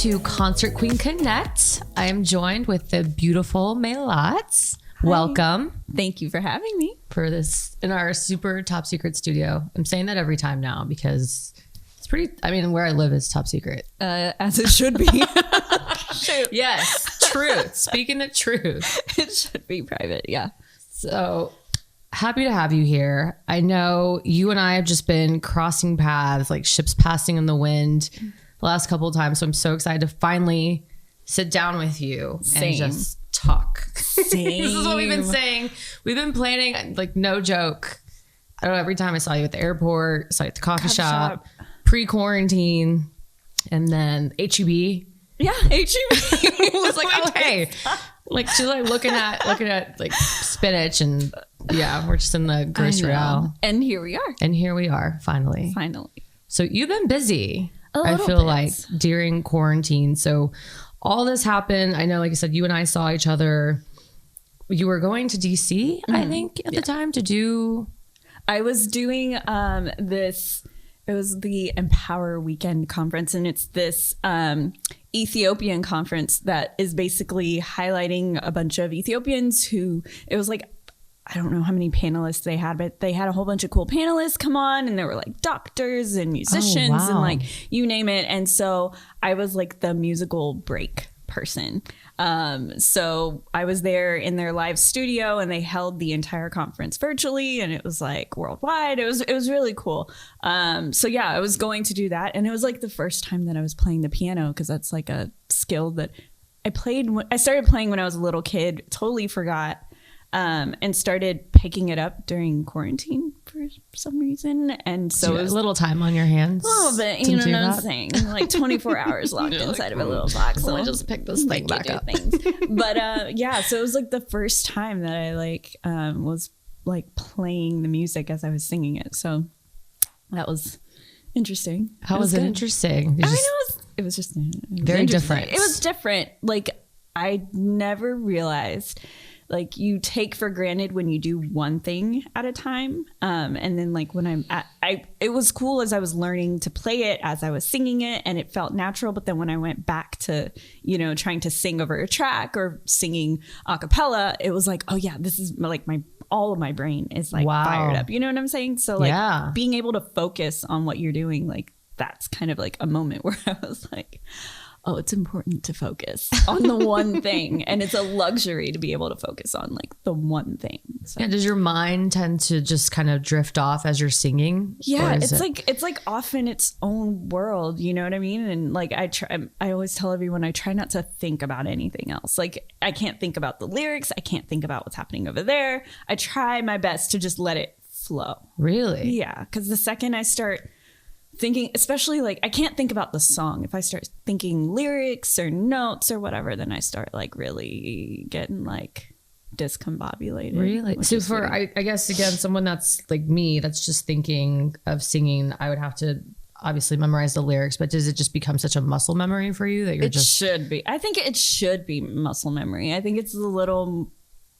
to Concert Queen Connect. I am joined with the beautiful Mélat. Welcome. Thank you for having me. For this in our super top secret studio. I'm saying that every time now because it's pretty, I mean, where I live is top secret. As it should be. Yes, truth. Speaking the truth. It should be private, yeah. So happy to have you here. I know you and I have just been crossing paths, like ships passing in the wind the last couple of times. So I'm so excited to finally sit down with you and just talk. Same. This is what we've been saying. We've been planning, like, no joke. I don't know, every time I saw you at the airport, saw you at the coffee shop, pre-quarantine, and then HEB. Yeah, HEB. was like, oh, hey. Like, she's like looking at like spinach, and yeah, we're just in the grocery aisle. And here we are. And here we are, finally. So you've been busy, I feel like, during quarantine. So all this happened. I know, like I said, you and I saw each other. You were going to DC, I think, at the time to do. I was doing this. It was the Empower Weekend conference, and it's this Ethiopian conference that is basically highlighting a bunch of Ethiopians who, it was like, I don't know how many panelists they had, but they had a whole bunch of cool panelists come on, and there were like doctors and musicians and like you name it. And so I was like the musical break person. So I was there in their live studio, and they held the entire conference virtually, and it was like worldwide. It was really cool. So yeah, I was going to do that. And it was like the first time that I was playing the piano, because that's like a skill that I started playing when I was a little kid, totally forgot. And started picking it up during quarantine for some reason. And so it was a little time on your hands. A little bit, you know what I'm saying? Like 24 hours locked inside of a little box. So I just picked this thing back up. But yeah, so it was like the first time that I like was like playing the music as I was singing it. So that was interesting. How was it interesting? It was just very different. It was different. Like, I never realized, like, you take for granted when you do one thing at a time. And then like when it was cool as I was learning to play it, as I was singing it, and it felt natural. But then when I went back to, you know, trying to sing over a track or singing a cappella, it was like, oh yeah, this is like all of my brain is like fired up. You know what I'm saying? So like being able to focus on what you're doing, like that's kind of like a moment where I was like, oh, it's important to focus on the one thing. And it's a luxury to be able to focus on like the one thing. So. Yeah. Does your mind tend to just kind of drift off as you're singing? Yeah. It's like off in its own world. You know what I mean? And like, I always tell everyone, I try not to think about anything else. Like, I can't think about the lyrics. I can't think about what's happening over there. I try my best to just let it flow. Really? Yeah. Because the second I start thinking, especially like, I can't think about the song. If I start thinking lyrics or notes or whatever, then I start like really getting like discombobulated. Really? So for, I guess, again, someone that's like me, that's just thinking of singing, I would have to obviously memorize the lyrics, but does it just become such a muscle memory for you that you're just... It should be. I think it should be muscle memory. I think it's a little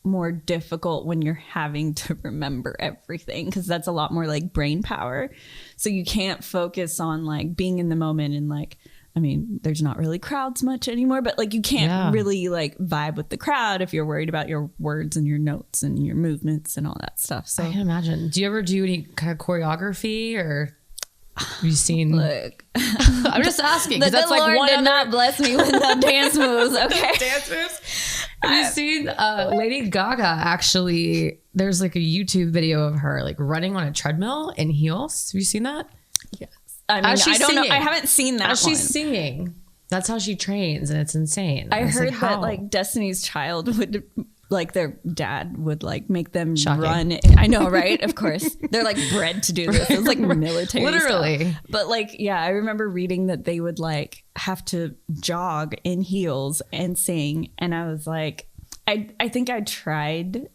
more difficult when you're having to remember everything, because that's a lot more like brain power. So you can't focus on like being in the moment, and like, I mean, there's not really crowds much anymore, but like you can't really like vibe with the crowd if you're worried about your words and your notes and your movements and all that stuff. So I can imagine. Do you ever do any kind of choreography, or have you seen? Look, I'm just asking, because that's like Lord did not bless me with the dance moves. Okay, dance moves. Have you seen Lady Gaga? Actually, there's like a YouTube video of her like running on a treadmill in heels. Have you seen that? Yes. I mean, I don't know. I haven't seen that. As she's singing, that's how she trains, and it's insane. I heard that like Destiny's Child would, like, their dad would like make them run. I know, right? Of course, they're like bred to do this. It's like military, literally. Stuff. But like, yeah, I remember reading that they would like have to jog in heels and sing, and I was like, I think I tried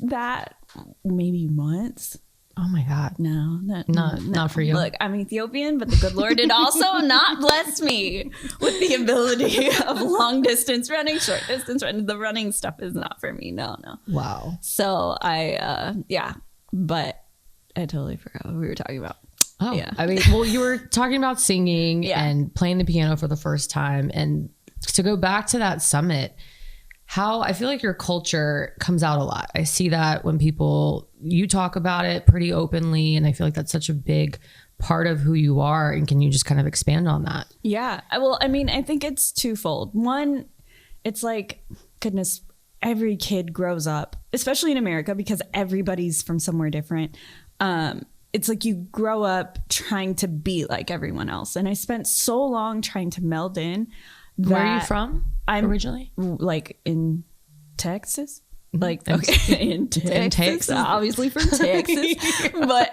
that maybe once. Oh my God. No, not for you. Look, I'm Ethiopian, but the good Lord did also not bless me with the ability of long distance running, short distance running. The running stuff is not for me. No. Wow. So but I totally forgot what we were talking about. Oh, yeah. I mean, well, you were talking about singing and playing the piano for the first time. And to go back to that summit, how I feel like your culture comes out a lot. I see that when you talk about it pretty openly. And I feel like that's such a big part of who you are. And can you just kind of expand on that? Yeah. Well, I mean, I think it's twofold. One, it's like, goodness, every kid grows up, especially in America, because everybody's from somewhere different. It's like you grow up trying to be like everyone else. And I spent so long trying to meld in. Where are you from? I'm originally like in Texas. Like, okay, in Texas, obviously from Texas, but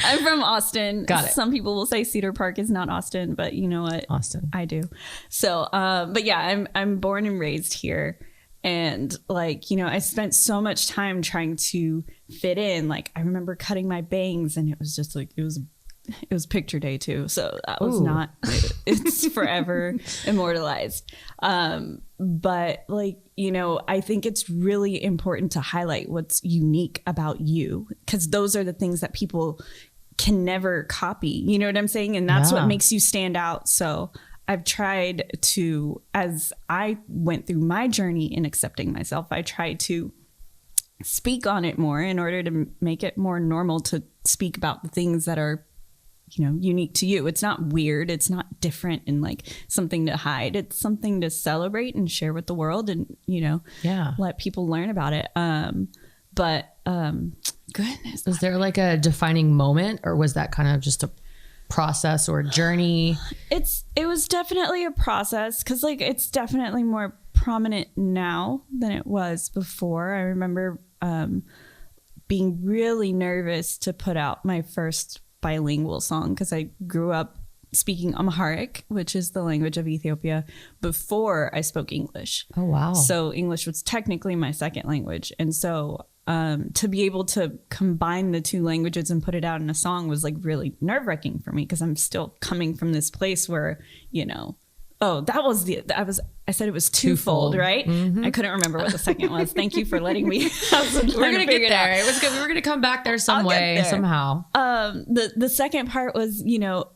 I'm from Austin. Got it. Some people will say Cedar Park is not Austin, but you know what? Austin. I do. So, but yeah, I'm born and raised here. And like, you know, I spent so much time trying to fit in. Like, I remember cutting my bangs and it was just like, it was picture day too. So that was it's forever immortalized. But like, you know, I think it's really important to highlight what's unique about you, because those are the things that people can never copy. You know what I'm saying? And that's what makes you stand out. So I've tried to, as I went through my journey in accepting myself, I tried to speak on it more in order to make it more normal to speak about the things that are, you know, unique to you. It's not weird. It's not different and like something to hide. It's something to celebrate and share with the world and, you know, let people learn about it. Goodness. Was there like a defining moment, or was that kind of just a process or a journey? It was definitely a process, because like it's definitely more prominent now than it was before. I remember being really nervous to put out my first bilingual song, because I grew up speaking Amharic, which is the language of Ethiopia, before I spoke English. Oh, wow. So English was technically my second language. And so to be able to combine the two languages and put it out in a song was like really nerve-wracking for me, because I'm still coming from this place where, you know, I said it was twofold, right? Mm-hmm. I couldn't remember what the second was. Thank you for letting me have some time. We're going to get there. It was good. We were going to come back there somehow. The second part was, you know,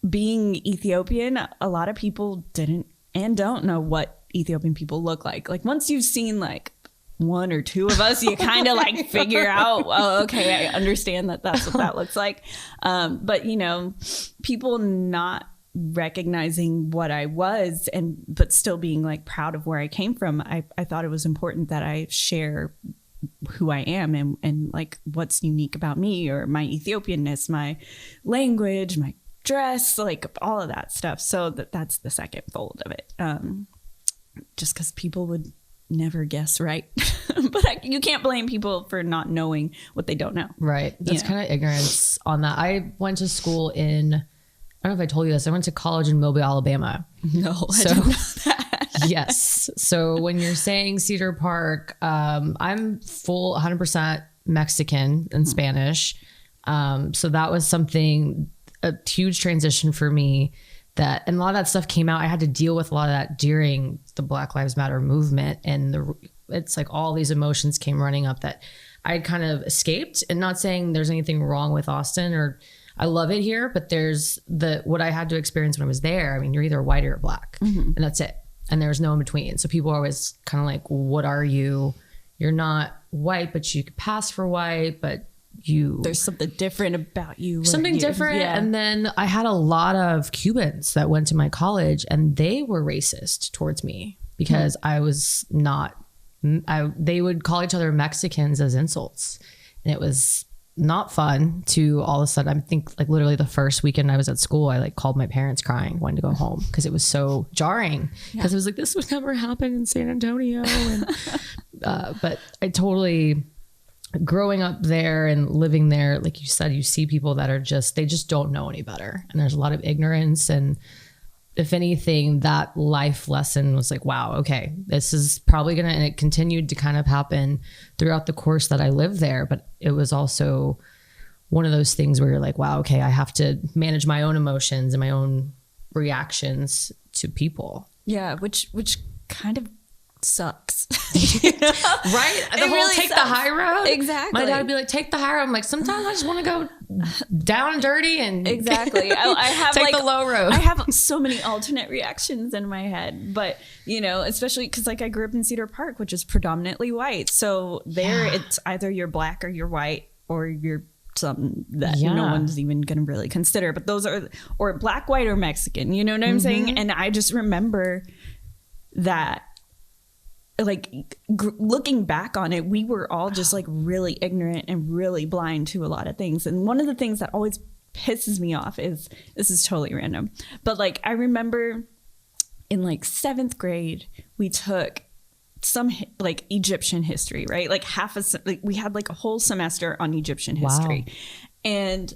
being Ethiopian, a lot of people didn't and don't know what Ethiopian people look like. Like once you've seen like one or two of us, you kind of like figure out, oh, okay, I understand that's what that looks like. But you know, people not recognizing what I was but still being like proud of where I came from. I thought it was important that I share who I am and like what's unique about me, or my Ethiopianness, my language, my dress, like all of that stuff. So that's the second fold of it. Just because people would never guess right. But you can't blame people for not knowing what they don't know. Right. That's kind of ignorance on that. I went to school in, I don't know if I told you this, I went to college in Mobile, Alabama. No, I didn't know that. Yes. So when you're saying Cedar Park, I'm full 100% Mexican and Spanish. So that was a huge transition for me, and a lot of that stuff came out. I had to deal with a lot of that during the Black Lives Matter movement. And it's like all these emotions came running up that I had kind of escaped, and not saying there's anything wrong with Austin, or I love it here, but there's what I had to experience when I was there. I mean, you're either white or black, and that's it. And there's no in between. So people are always kind of like, what are you? You're not white, but you could pass for white, but there's something different about you. Something different. Yeah. And then I had a lot of Cubans that went to my college, and they were racist towards me because I was not, they would call each other Mexicans as insults. And it was not fun to all of a sudden, I think like literally the first weekend I was at school, I like called my parents crying, wanting to go home because it was so jarring, because it was like, this would never happen in San Antonio. And, but I totally, growing up there and living there, like you said, you see people that are they just don't know any better. And there's a lot of ignorance. And if anything, that life lesson was like, wow, okay, this is probably and it continued to kind of happen throughout the course that I lived there. But it was also one of those things where you're like, wow, okay, I have to manage my own emotions and my own reactions to people. Yeah. Which kind of sucks. Right? The whole really take sucks. The high road. Exactly. My dad would be like, take the high road. I'm like, sometimes I just want to go down and dirty and exactly. I have take the low road. I have so many alternate reactions in my head, but you know, especially because like I grew up in Cedar Park, which is predominantly white. So there it's either you're black or you're white or you're something that no one's even going to really consider, but those are, or black, white, or Mexican, you know what I'm saying? And I just remember that, like, looking back on it, we were all just like really ignorant and really blind to a lot of things. And one of the things that always pisses me off is, this is totally random, but like I remember in like 7th grade, we took some like Egyptian history, right? Like we had like a whole semester on Egyptian history. Wow. And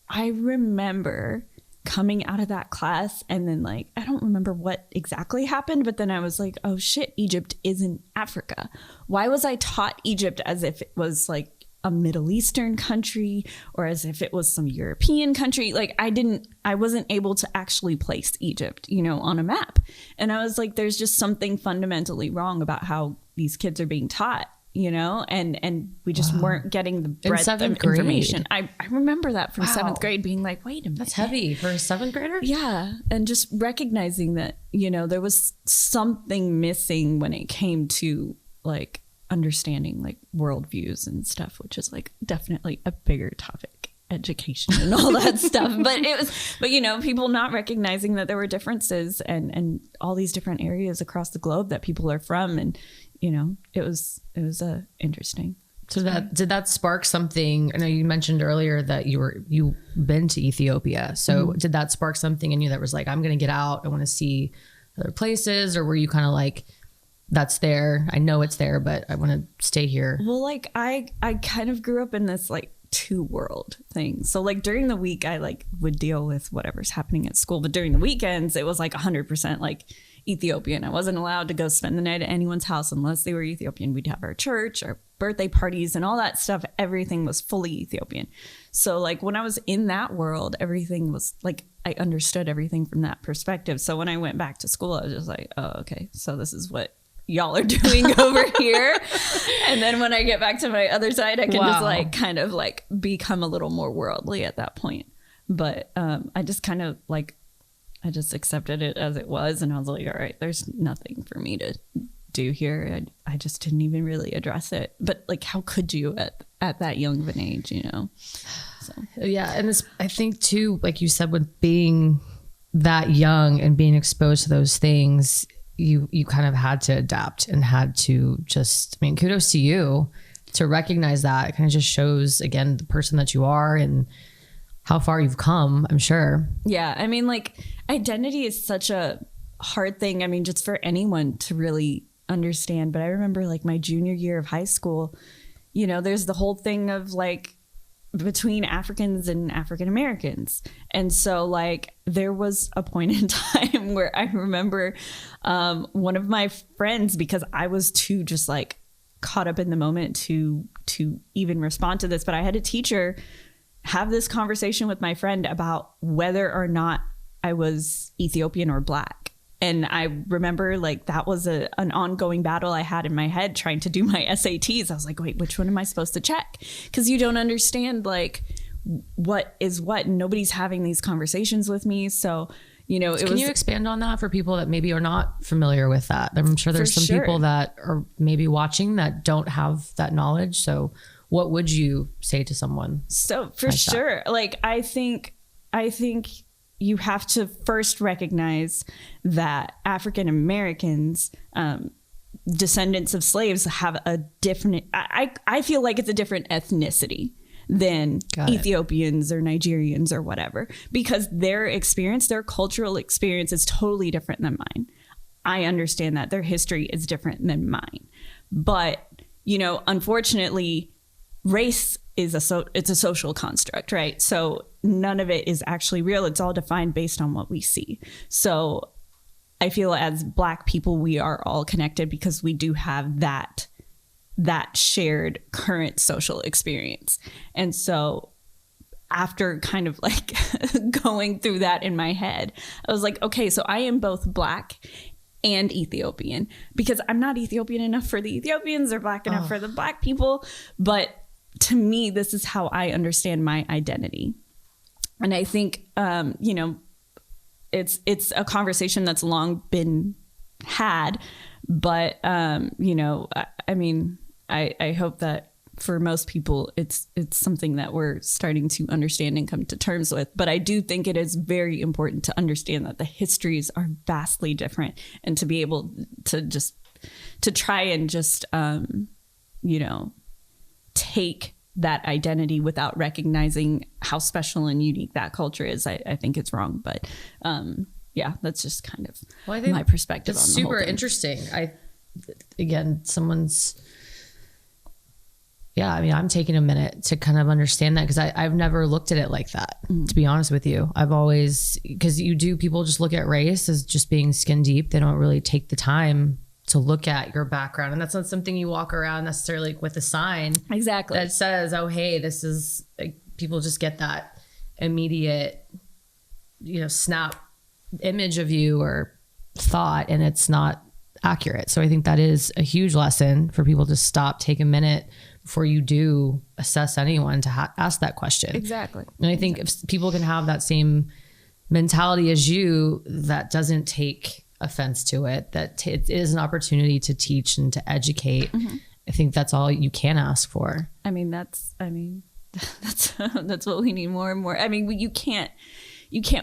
I remember coming out of that class and then like, I don't remember what exactly happened, but then I was like, oh shit, Egypt isn't Africa. Why was I taught Egypt as if it was like a Middle Eastern country or as if it was some European country? Like I wasn't able to actually place Egypt, you know, on a map. And I was like, there's just something fundamentally wrong about how these kids are being taught, you know, and we just weren't getting the breadth of information. I remember that from 7th grade being like, wait a minute. That's heavy for a 7th grader. Yeah. And just recognizing that, you know, there was something missing when it came to like understanding like worldviews and stuff, which is like definitely a bigger topic, education and all that stuff. But you know, people not recognizing that there were differences and all these different areas across the globe that people are from. And, you know, it was interesting. So did that spark something? I know you mentioned earlier that you've been to Ethiopia. So did that spark something in you that was like, I'm going to get out, I want to see other places? Or were you kind of like, that's there, I know it's there, but I want to stay here? Well, like I kind of grew up in this like 2-world thing. So like during the week I like would deal with whatever's happening at school, but during the weekends it was like 100% like Ethiopian. I wasn't allowed to go spend the night at anyone's house unless they were Ethiopian. We'd have our church, our birthday parties and all that stuff. Everything was fully Ethiopian. So like when I was in that world, everything was like, I understood everything from that perspective. So when I went back to school, I was just like, oh, okay, so this is what y'all are doing over here. And then when I get back to my other side, I can just like kind of like become a little more worldly at that point. But I just kind of like, I just accepted it as it was. And I was like, all right, there's nothing for me to do here. I just didn't even really address it. But like, how could you at that young of an age, you know? So. Yeah. And this, I think too, like you said, with being that young and being exposed to those things, you kind of had to adapt and had to just, I mean, kudos to you to recognize that. It kind of just shows, again, the person that you are and how far you've come, I'm sure. Yeah. I mean, like identity is such a hard thing. I mean, just for anyone to really understand. But I remember like my junior year of high school, you know, there's the whole thing of like between Africans and African Americans. And so like there was a point in time where I remember one of my friends, because I was too just like caught up in the moment to even respond to this, but I had a teacher have this conversation with my friend about whether or not I was Ethiopian or Black. And I remember like that was an ongoing battle I had in my head trying to do my SATs. I was like, wait, which one am I supposed to check? Because you don't understand like what is what. And nobody's having these conversations with me. So, you know, Can you expand on that for people that maybe are not familiar with that? I'm sure there's some people that are maybe watching that don't have that knowledge. So what would you say to someone? So for sure, like I think you have to first recognize that African Americans, descendants of slaves, have a different, I feel like it's a different ethnicity than Ethiopians or Nigerians or whatever, because their experience, their cultural experience is totally different than mine. I understand that their history is different than mine. But, you know, unfortunately, race is it's a social construct, right? So none of it is actually real. It's all defined based on what we see. So I feel as Black people, we are all connected because we do have that shared current social experience. And so after kind of like going through that in my head, I was like, okay, so I am both Black and Ethiopian, because I'm not Ethiopian enough for the Ethiopians or Black enough for the Black people. But to me, this is how I understand my identity. And I think, you know, it's a conversation that's long been had. But, you know, I mean, I hope that for most people, it's something that we're starting to understand and come to terms with. But I do think it is very important to understand that the histories are vastly different, and to be able to just to try and just, you know, take that identity without recognizing how special and unique that culture is. I think it's wrong. But yeah, that's just kind of my perspective on the whole thing. It's super interesting. Yeah, I mean, I'm taking a minute to kind of understand that, because I've never looked at it like that, to be honest with you. I've always, because people just look at race as just being skin deep. They don't really take the time to look at your background. And that's not something you walk around necessarily with a sign exactly that says, oh, hey, this is, like, people just get that immediate, you know, snap image of you or thought, and it's not accurate. So I think that is a huge lesson for people to stop, take a minute before you do assess anyone to ask that question. Exactly. And I think if people can have that same mentality as you, that doesn't take offense to it, that it is an opportunity to teach and to educate. I think that's all you can ask for. I mean, that's what we need more and more. I mean, you can't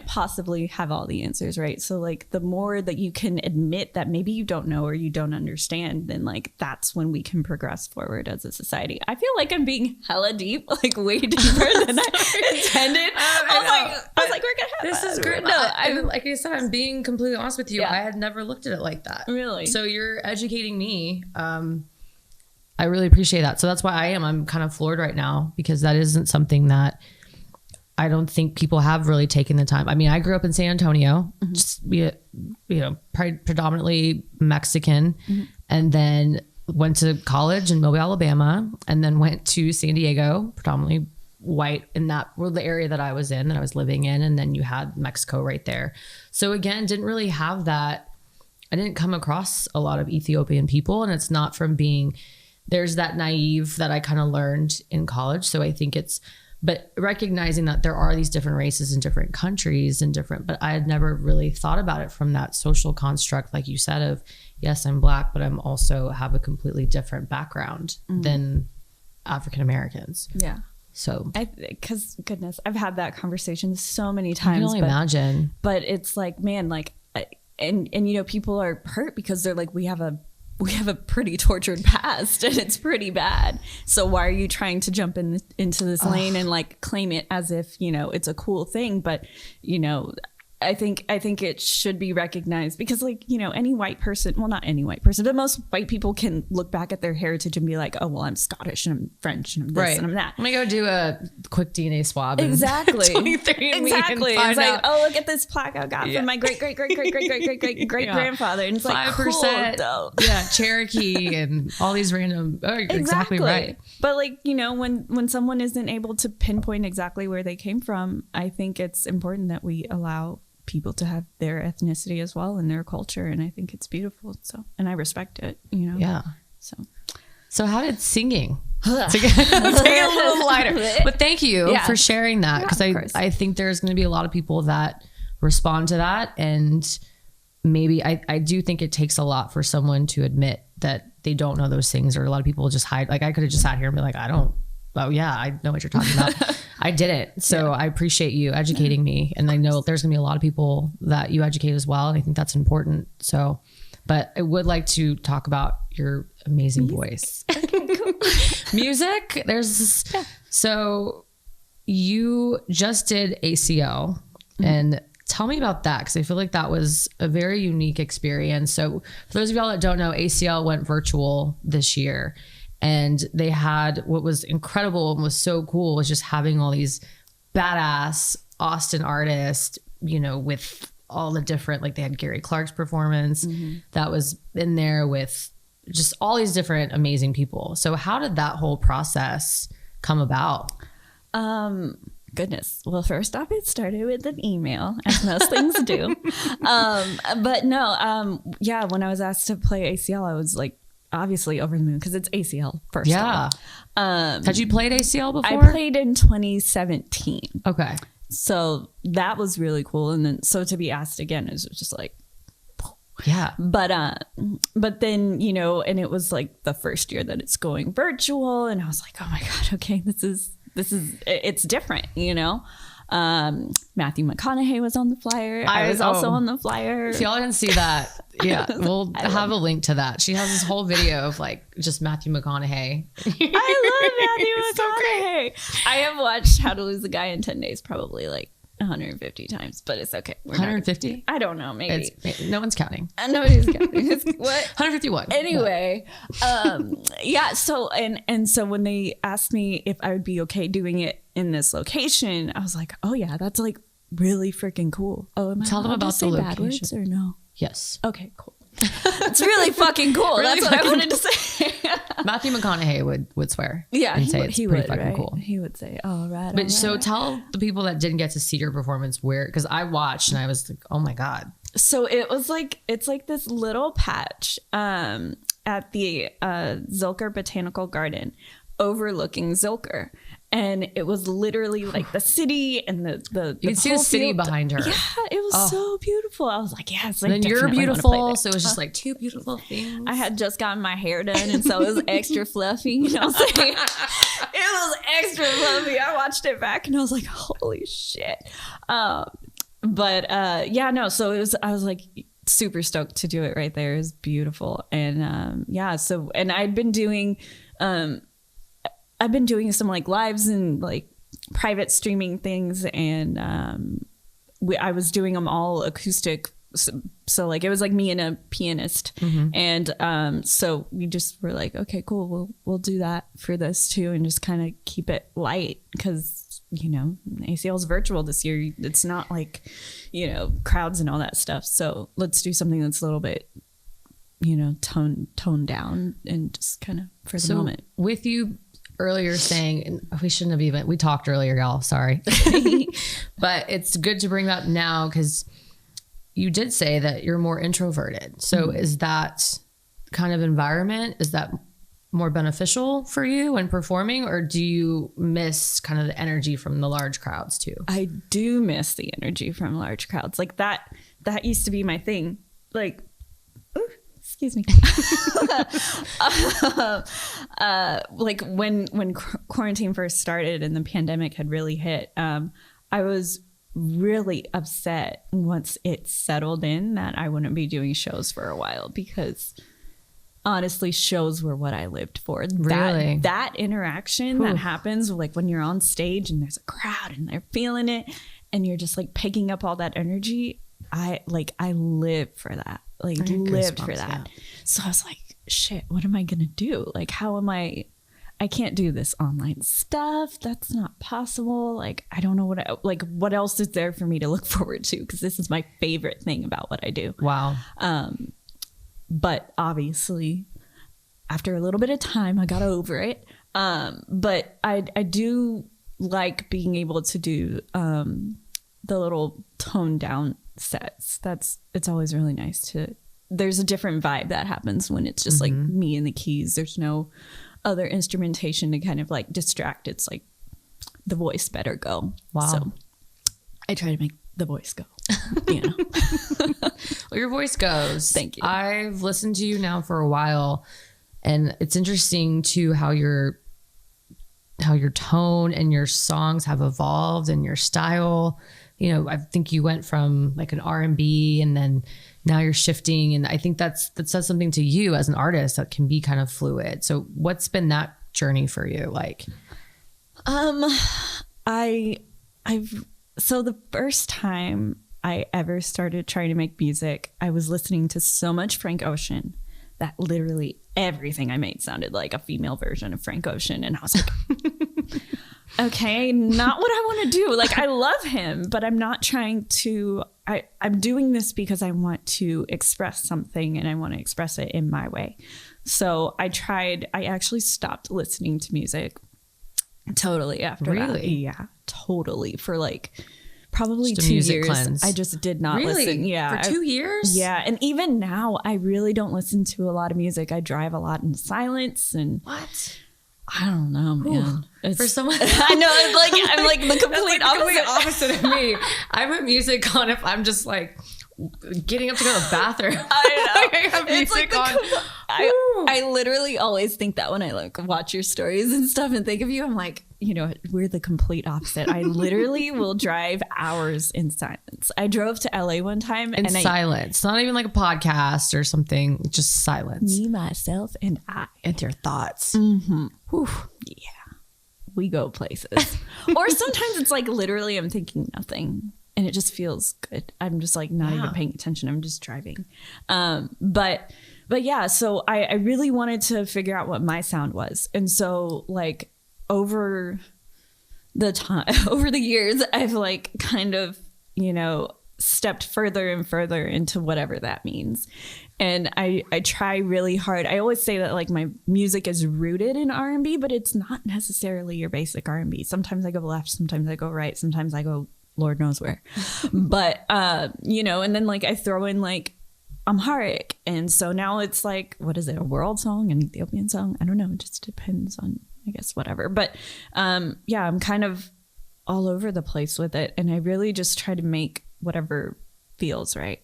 possibly have all the answers, right? So like, the more that you can admit that maybe you don't know or you don't understand, then like, that's when we can progress forward as a society. I feel like I'm being hella deep, like way deeper than I intended. I was like, we're gonna have this is great. No, like I said, I'm being completely honest with you. Yeah. I had never looked at it like that. Really? So you're educating me. I really appreciate that. So that's why I'm kind of floored right now, because that isn't something that I don't think people have really taken the time. I mean, I grew up in San Antonio, just, you know, predominantly Mexican, and then went to college in Mobile, Alabama, and then went to San Diego, predominantly white, and that were the area that I was in, that I was living in. And then you had Mexico right there. So again, didn't really have that. I didn't come across a lot of Ethiopian people, and it's not from there's that naive that I kind of learned in college. So I think but recognizing that there are these different races in different countries and but I had never really thought about it from that social construct, like you said, of yes, I'm Black, but I'm also have a completely different background than African Americans. Yeah. So, because goodness, I've had that conversation so many times. I can only imagine. But it's like, man, like, and you know, people are hurt because they're like, we have a pretty tortured past, and it's pretty bad. So why are you trying to jump into this lane and like claim it as if, you know, it's a cool thing? But, you know, I think it should be recognized, because like, you know, any white person, well, not any white person, but most white people can look back at their heritage and be like, oh, well, I'm Scottish and I'm French and I'm this and I'm that. I'm gonna go do a quick DNA swab. Exactly. Exactly. It's like, oh, look at this plaque I got from my great grandfather. And it's like 5%, cool, yeah, Cherokee and all these random. Oh, you're exactly right. But like, you know, when someone isn't able to pinpoint exactly where they came from, I think it's important that we allow people to have their ethnicity as well and their culture, and I think it's beautiful. So, and I respect it, you know. Yeah. So how did singing take it a little lighter? But thank you for sharing that, because I think there's going to be a lot of people that respond to that, and maybe I do think it takes a lot for someone to admit that they don't know those things, or a lot of people just hide. Like, I could have just sat here and be like, I know what you're talking about. I didn't. So I appreciate you educating me. And I know there's gonna be a lot of people that you educate as well. And I think that's important. So, but I would like to talk about your amazing voice. Music. So you just did ACL, and tell me about that, because I feel like that was a very unique experience. So for those of y'all that don't know, ACL went virtual this year. And they had, what was incredible and was so cool was just having all these badass Austin artists, you know, with all the different, like they had Gary Clark's performance that was in there, with just all these different amazing people. So how did that whole process come about? Goodness. Well, first off, it started with an email, as most things do. But no, yeah, when I was asked to play ACL, I was like, obviously over the moon because it's ACL first off. Had you played ACL before? I played in 2017. Okay. So that was really cool. And then, so to be asked again is just like, yeah. But then, you know, and it was like the first year that it's going virtual. And I was like, oh my God, okay, it's different, you know? Matthew McConaughey was on the flyer. I was also on the flyer. If y'all didn't see that, yeah, we'll have a link to that. She has this whole video of like just Matthew McConaughey. I love Matthew McConaughey. I have watched How to Lose a Guy in 10 Days probably like 150 times, but it's okay. 150? I don't know. Maybe. No one's counting. Nobody's counting. What? 151. Anyway, yeah. So, and so when they asked me if I would be okay doing it in this location, I was like, oh yeah, that's like really freaking cool. Oh, tell them about the location. Bad words or no? Yes. Okay, cool. It's really fucking cool. Really that's what I wanted to say. Matthew McConaughey would swear. Yeah, and say it's pretty fucking right? cool. He would say, "All right." But so tell the people that didn't get to see your performance where, because I watched and I was like, oh my God. So it was like, it's like this little patch at the Zilker Botanical Garden overlooking Zilker. And it was literally like the city and the you could see the city behind her. Yeah, it was so beautiful. I was like, yes. And then you're beautiful, so it was just like two beautiful things. I had just gotten my hair done, and so it was extra fluffy. You know what I'm saying? It was extra fluffy. I watched it back, and I was like, holy shit. But yeah, no. So it was. I was like super stoked to do it right there. It was beautiful, and yeah. So and I've been doing some like lives and like private streaming things, and I was doing them all acoustic. So like it was like me and a pianist, and so we just were like, okay, cool, we'll do that for this too, and just kind of keep it light because you know ACL is virtual this year. It's not like crowds and all that stuff. So let's do something that's a little bit toned down and just kind of for the moment. With you earlier saying, and we talked earlier, y'all, sorry. But it's good to bring that up now because you did say that you're more introverted. So is that kind of environment, is that more beneficial for you when performing, or do you miss kind of the energy from the large crowds too? I do miss the energy from large crowds. Like that used to be my thing. Like, excuse me. Like when quarantine first started and the pandemic had really hit, I was really upset once it settled in that I wouldn't be doing shows for a while, because honestly, shows were what I lived for. Really? That interaction that happens like when you're on stage and there's a crowd and they're feeling it and you're just like picking up all that energy. I live for that. Like lived for that. Yeah. So I was like, shit, what am I going to do? Like, how am I can't do this online stuff. That's not possible. Like, I don't know what else is there for me to look forward to? Because this is my favorite thing about what I do. Wow. But obviously after a little bit of time, I got over it. But I do like being able to do, the little toned down sets. It's always really nice there's a different vibe that happens when it's just like me and the keys. There's no other instrumentation to kind of like distract. It's like the voice better go. Wow. So I try to make the voice go, Well, your voice goes. Thank you. I've listened to you now for a while, and it's interesting too how your tone and your songs have evolved and your style. I think you went from like an R&B and then now you're shifting. And I think that says something to you as an artist that can be kind of fluid. So what's been that journey for you like? So the first time I ever started trying to make music, I was listening to so much Frank Ocean that literally everything I made sounded like a female version of Frank Ocean. And I was like, okay, not what I want to do. Like, I love him, but I'm not trying to, I'm doing this because I want to express something and I want to express it in my way. So I actually stopped listening to music Totally. After that. Yeah, totally. For like probably just 2 years. Cleanse. I just did not listen. Yeah. For 2 years? Yeah. And even now, I really don't listen to a lot of music. I drive a lot in silence and what? I don't know, man. For someone, I know, it's like I'm like the complete opposite of me. I put music on if I'm just like getting up to go to the bathroom. I know. I have music on. I literally always think that when I like watch your stories and stuff and think of you, I'm like, you know, we're the complete opposite. I literally will drive hours in silence. I drove to LA one time in silence, not even like a podcast or something, just silence. Me, myself, and I. And your thoughts. Mm-hmm. Whew. Yeah. We go places. Or sometimes it's like literally I'm thinking nothing and it just feels good. I'm just like not even paying attention. I'm just driving. But yeah, so I really wanted to figure out what my sound was. And so like over the years, I've like kind of, you know, stepped further and further into whatever that means. And I try really hard. I always say that like my music is rooted in R&B, but it's not necessarily your basic R&B. Sometimes I go left, sometimes I go right, sometimes I go Lord knows where. But, you know, and then like I throw in like Amharic. And so now it's like, what is it? A world song, an Ethiopian song? I don't know. It just depends on, I guess, whatever. But yeah, I'm kind of all over the place with it. And I really just try to make whatever feels right,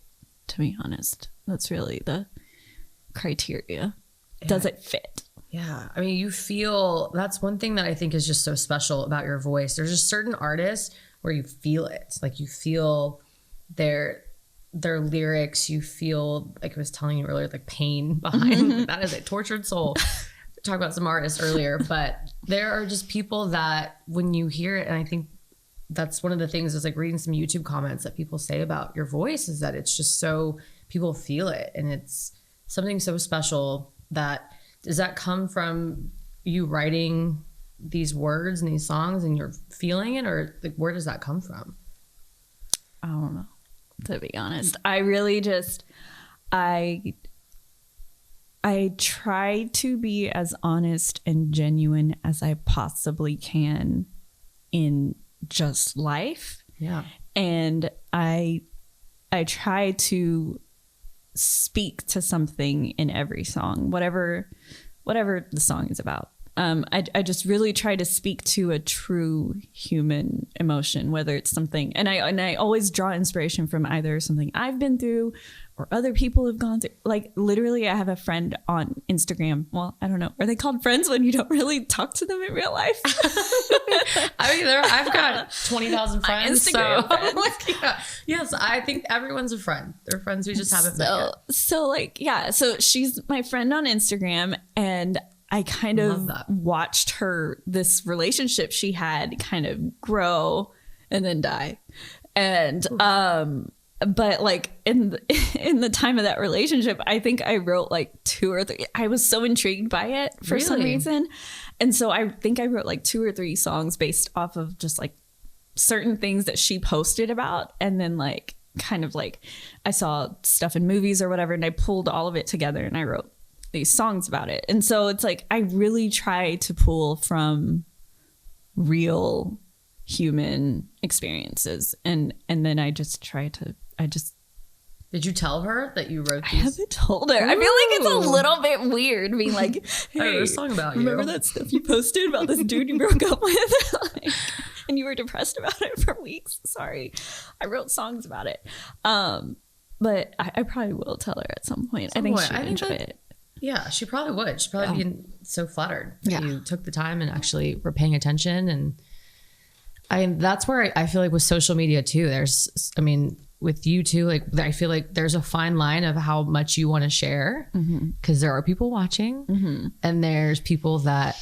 to be honest. That's really the criteria. Yeah. Does it fit? Yeah. I mean, you feel, that's one thing that I think is just so special about your voice. There's just certain artists where you feel it. Like you feel their lyrics, you feel, like I was telling you earlier, like pain behind that is a tortured soul. Talk about some artists earlier, but there are just people that when you hear it, and I think that's one of the things is like reading some YouTube comments that people say about your voice is that it's just so people feel it. And it's something so special. That does that come from you writing these words and these songs and you're feeling it, or like where does that come from? I don't know, to be honest. I really just I try to be as honest and genuine as I possibly can in just life. Yeah. And I try to speak to something in every song, whatever the song is about. I just really try to speak to a true human emotion, whether it's something, and I always draw inspiration from either something I've been through or other people have gone through. Like literally, I have a friend on Instagram. Well, I don't know. Are they called friends when you don't really talk to them in real life? I mean, I've got 20,000 friends. Instagram friends. Yeah. Yes, I think everyone's a friend. They're friends we just haven't met yet. So like, yeah. So she's my friend on Instagram, and I kind of watched this relationship she had kind of grow and then die. And, but like in the time of that relationship, I think I wrote like 2 or 3. I was so intrigued by it for some reason. And so I think I wrote like 2 or 3 songs based off of just like certain things that she posted about. And then like, kind of like I saw stuff in movies or whatever, and I pulled all of it together and I wrote these songs about it. And so it's like I really try to pull from real human experiences, and then I just try to Did you tell her that you wrote these? I haven't told her. Ooh. I feel like it's a little bit weird being like, hey, I wrote a song about remember you. That stuff you posted about this dude you broke up with? Like, and you were depressed about it for weeks. Sorry. I wrote songs about it. But I probably will tell her at some point. I think she would enjoy it. Yeah, she probably would. She'd probably be so flattered that you took the time and actually were paying attention. And that's where I feel like with social media too, with you too, like I feel like there's a fine line of how much you want to share, because there are people watching, and there's people that,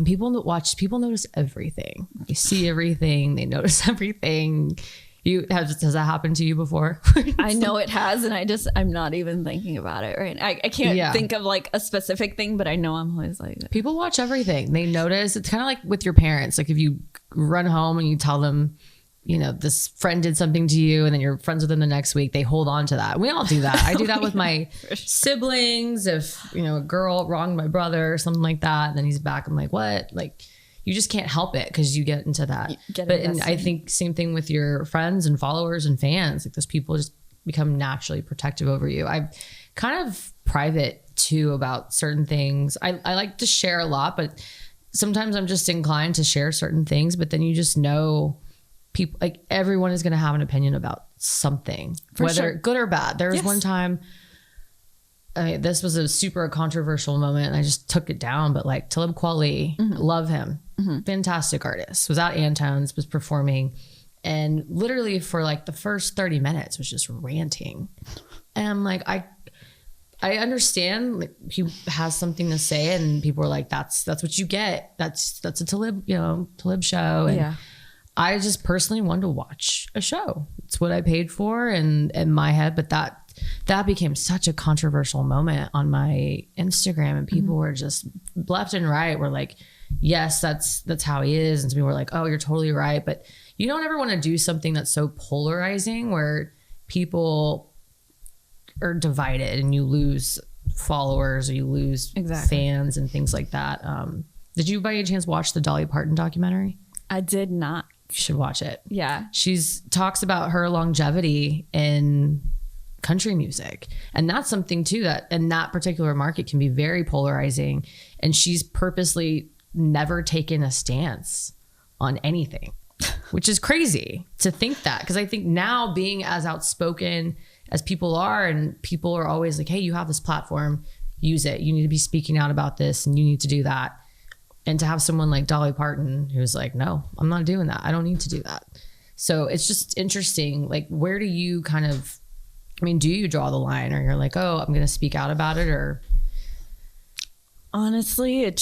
people that watch, people notice everything. They see everything. They notice everything. Has that happened to you before? I know it has, and I'm not even thinking about it right now. I can't think of like a specific thing, but I know I'm always like, people watch everything. They notice. It's kind of like with your parents. Like if you run home and you tell them, this friend did something to you, and then you're friends with them the next week, they hold on to that. We all do that. I do that with my siblings. If, a girl wronged my brother or something like that, and then he's back, I'm like, what? Like, you just can't help it because you get into that. And I think same thing with your friends and followers and fans. Like those people just become naturally protective over you. I'm kind of private too about certain things. I like to share a lot, but sometimes I'm just inclined to share certain things, but then you just know people, like everyone is going to have an opinion about something, whether good or bad. There was one time, this was a super controversial moment and I just took it down, but like Talib Kweli, love him. Fantastic artist, was at Antone's, was performing, and literally for like the first 30 minutes was just ranting. And I'm like, I understand, like, he has something to say and people are like, that's what you get. That's a Talib, Talib show. And I just personally wanted to watch a show. It's what I paid for and in my head. But that became such a controversial moment on my Instagram, and people were just left and right were like, yes, that's how he is. And some people were like, oh, you're totally right. But you don't ever want to do something that's so polarizing where people are divided and you lose followers or you lose fans and things like that. Did you by any chance watch the Dolly Parton documentary? I did not. You should watch it. Yeah. She's talks about her longevity in country music. And that's something too that in that particular market can be very polarizing. And she's purposely never taken a stance on anything, which is crazy to think that. Because I think now being as outspoken as people are, and people are always like, hey, you have this platform, use it. You need to be speaking out about this and you need to do that. And to have someone like Dolly Parton who's like, no, I'm not doing that. I don't need to do that. So it's just interesting. Like, where do you kind of, I mean, do you draw the line, or you're like, oh, I'm going to speak out about it? Or honestly,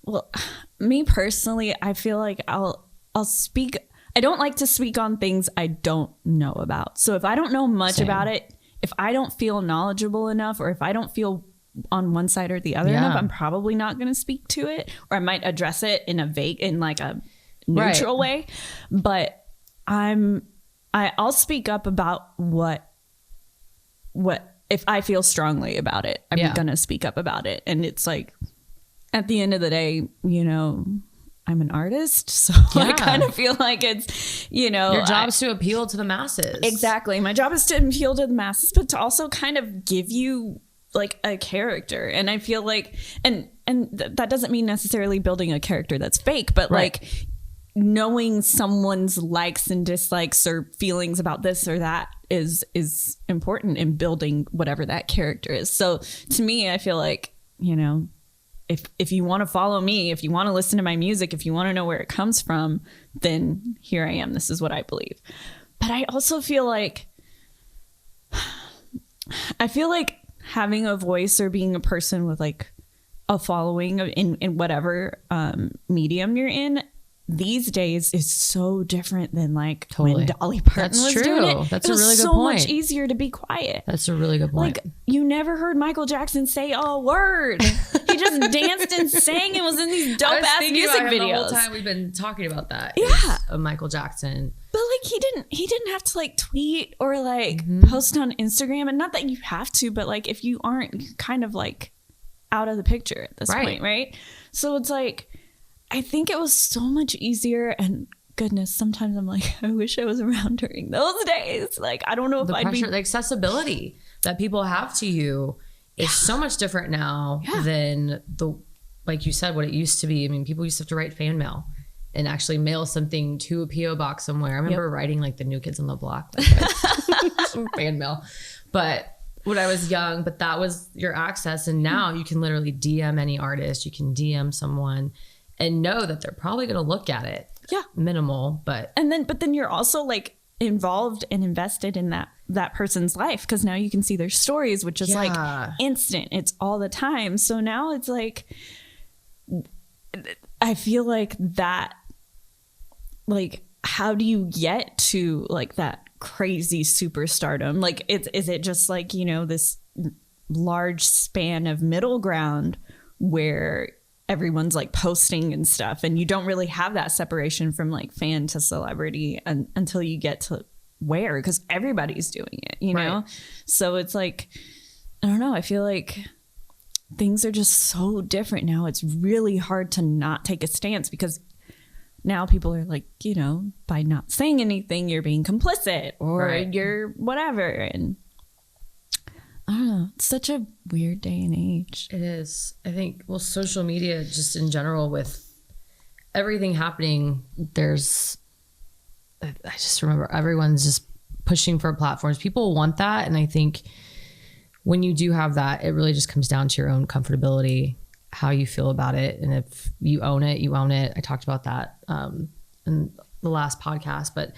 well, me personally, I feel like I'll speak. I don't like to speak on things I don't know about. So if I don't know much about it, if I don't feel knowledgeable enough, or if I don't feel on one side or the other enough, I'm probably not going to speak to it, or I might address it in like a neutral way. But I'll speak up about what if I feel strongly about it, I'm going to speak up about it. And it's like, at the end of the day, I'm an artist, so I kind of feel like it's, your job is to appeal to the masses. Exactly. My job is to appeal to the masses, but to also kind of give you like a character. And I feel like, and that doesn't mean necessarily building a character that's fake, but like knowing someone's likes and dislikes or feelings about this or that is important in building whatever that character is. So to me, I feel like, if you want to follow me, if you want to listen to my music, if you want to know where it comes from, then here I am. This is what I believe. But I also feel like having a voice or being a person with like a following in whatever medium you're in these days is so different than like when Dolly Parton was doing it. That's a really good point. It was so much easier to be quiet. That's a really good point. Like, you never heard Michael Jackson say a word. He just danced and sang and was in these dope ass music videos. The whole time we've been talking about that. Of Michael Jackson. But like he didn't have to like tweet or like post on Instagram, and not that you have to, but like if you aren't, you're kind of like out of the picture at this point, right? So it's like, I think it was so much easier, and goodness, sometimes I'm like, I wish I was around during those days. Like, I don't know if the accessibility that people have to you is so much different now than like you said, what it used to be. I mean, people used to have to write fan mail and actually mail something to a PO box somewhere. I remember writing like the New Kids on the Block, like, fan mail, but when I was young, but that was your access. And now you can literally DM any artist, you can DM someone, and know that they're probably going to look at it. Yeah. Minimal, but then you're also like involved and invested in that person's life, because now you can see their stories, which is like instant. It's all the time. So now it's like, I feel like that, like, how do you get to like that crazy superstardom? Like, is it just like, this large span of middle ground where everyone's like posting and stuff, and you don't really have that separation from like fan to celebrity until you get to where, because everybody's doing it, you know? So it's like, I don't know. I feel like things are just so different now. It's really hard to not take a stance because now people are like, you know, by not saying anything, you're being complicit or you're whatever. And I don't know. It's such a weird day and age. It is. I think, well, social media just in general with everything happening, I just remember everyone's just pushing for platforms. People want that. And I think when you do have that, it really just comes down to your own comfortability, how you feel about it. And if you own it, you own it. I talked about that in the last podcast, but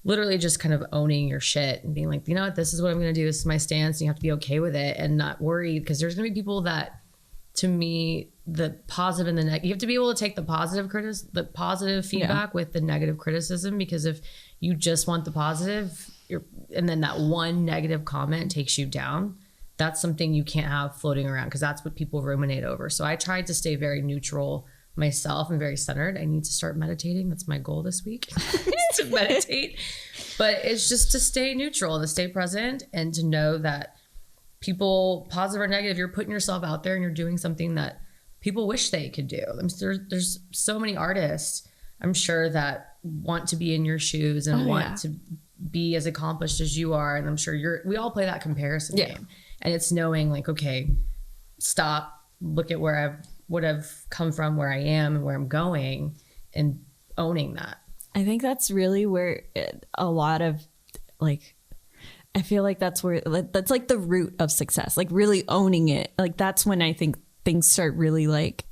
literally just kind of owning your shit and being like, you know what, this is what I'm going to do. This is my stance. And you have to be okay with it and not worry, because there's going to be people that, to me, the positive and the negative, you have to be able to take the positive feedback with the negative criticism, because if you just want the positive and then that one negative comment takes you down, that's something you can't have floating around, because that's what people ruminate over. So I tried to stay very neutral myself and very centered. I need to start meditating. That's my goal this week, to meditate. But it's just to stay neutral and to stay present and to know that people, positive or negative, you're putting yourself out there and you're doing something that people wish they could do. There's so many artists, I'm sure, that want to be in your shoes and want to be as accomplished as you are. And I'm sure we all play that comparison game. And it's knowing like, okay, stop, look at where I've come from, where I am and where I'm going, and owning that. I think that's really where a lot of like, I feel like that's like the root of success, like really owning it. Like that's when I think things start really like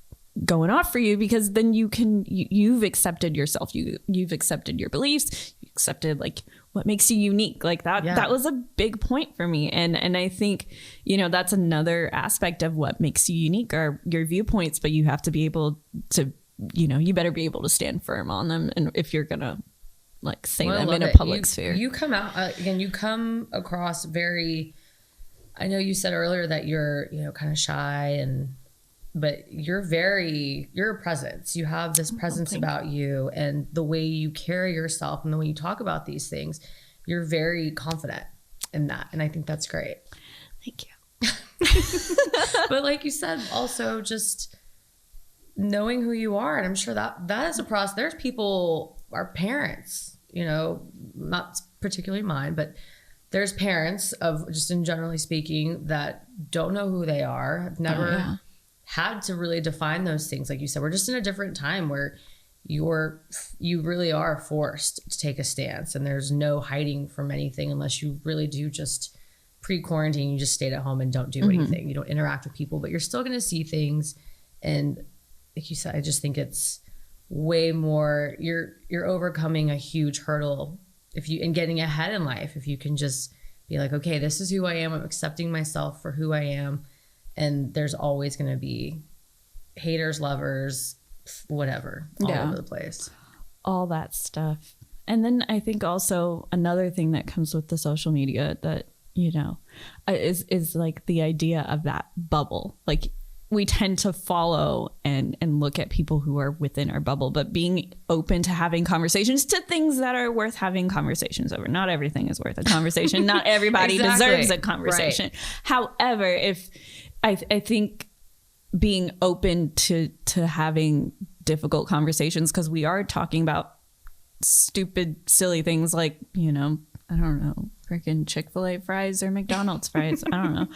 going off for you, because then you've accepted yourself, you've accepted your beliefs, you accepted like what makes you unique. Like that was a big point for me. And I think, you know, that's another aspect of what makes you unique are your viewpoints, but you have to be able to, you know, you better be able to stand firm on them. And if you're going to like say them in a public sphere. You come out, again, you come across very, I know you said earlier that you're, you know, kind of shy but you're a presence. You have this presence about you, and the way you carry yourself and the way you talk about these things, you're very confident in that. And I think that's great. Thank you. But like you said, also just knowing who you are. And I'm sure that is a process. There's people, our parents, you know, not particularly mine, but there's parents of, just in generally speaking, that don't know who they are, have never had to really define those things. Like you said, we're just in a different time where you really are forced to take a stance, and there's no hiding from anything unless you really do just pre-quarantine, you just stayed at home and don't do anything. You don't interact with people, but you're still going to see things. And like you said, I just think it's way more, you're overcoming a huge hurdle and getting ahead in life. If you can just be like, okay, this is who I am. I'm accepting myself for who I am. And there's always going to be haters, lovers, whatever, all over the place. All that stuff. And then I think also another thing that comes with the social media that, you know, is like the idea of that bubble. Like we tend to follow and look at people who are within our bubble, but being open to having conversations to things that are worth having conversations over. Not everything is worth a conversation. Not everybody deserves a conversation. Right. However, if I think being open to having difficult conversations, because we are talking about stupid, silly things like, you know, I don't know, freaking Chick-fil-A fries or McDonald's fries. I don't know.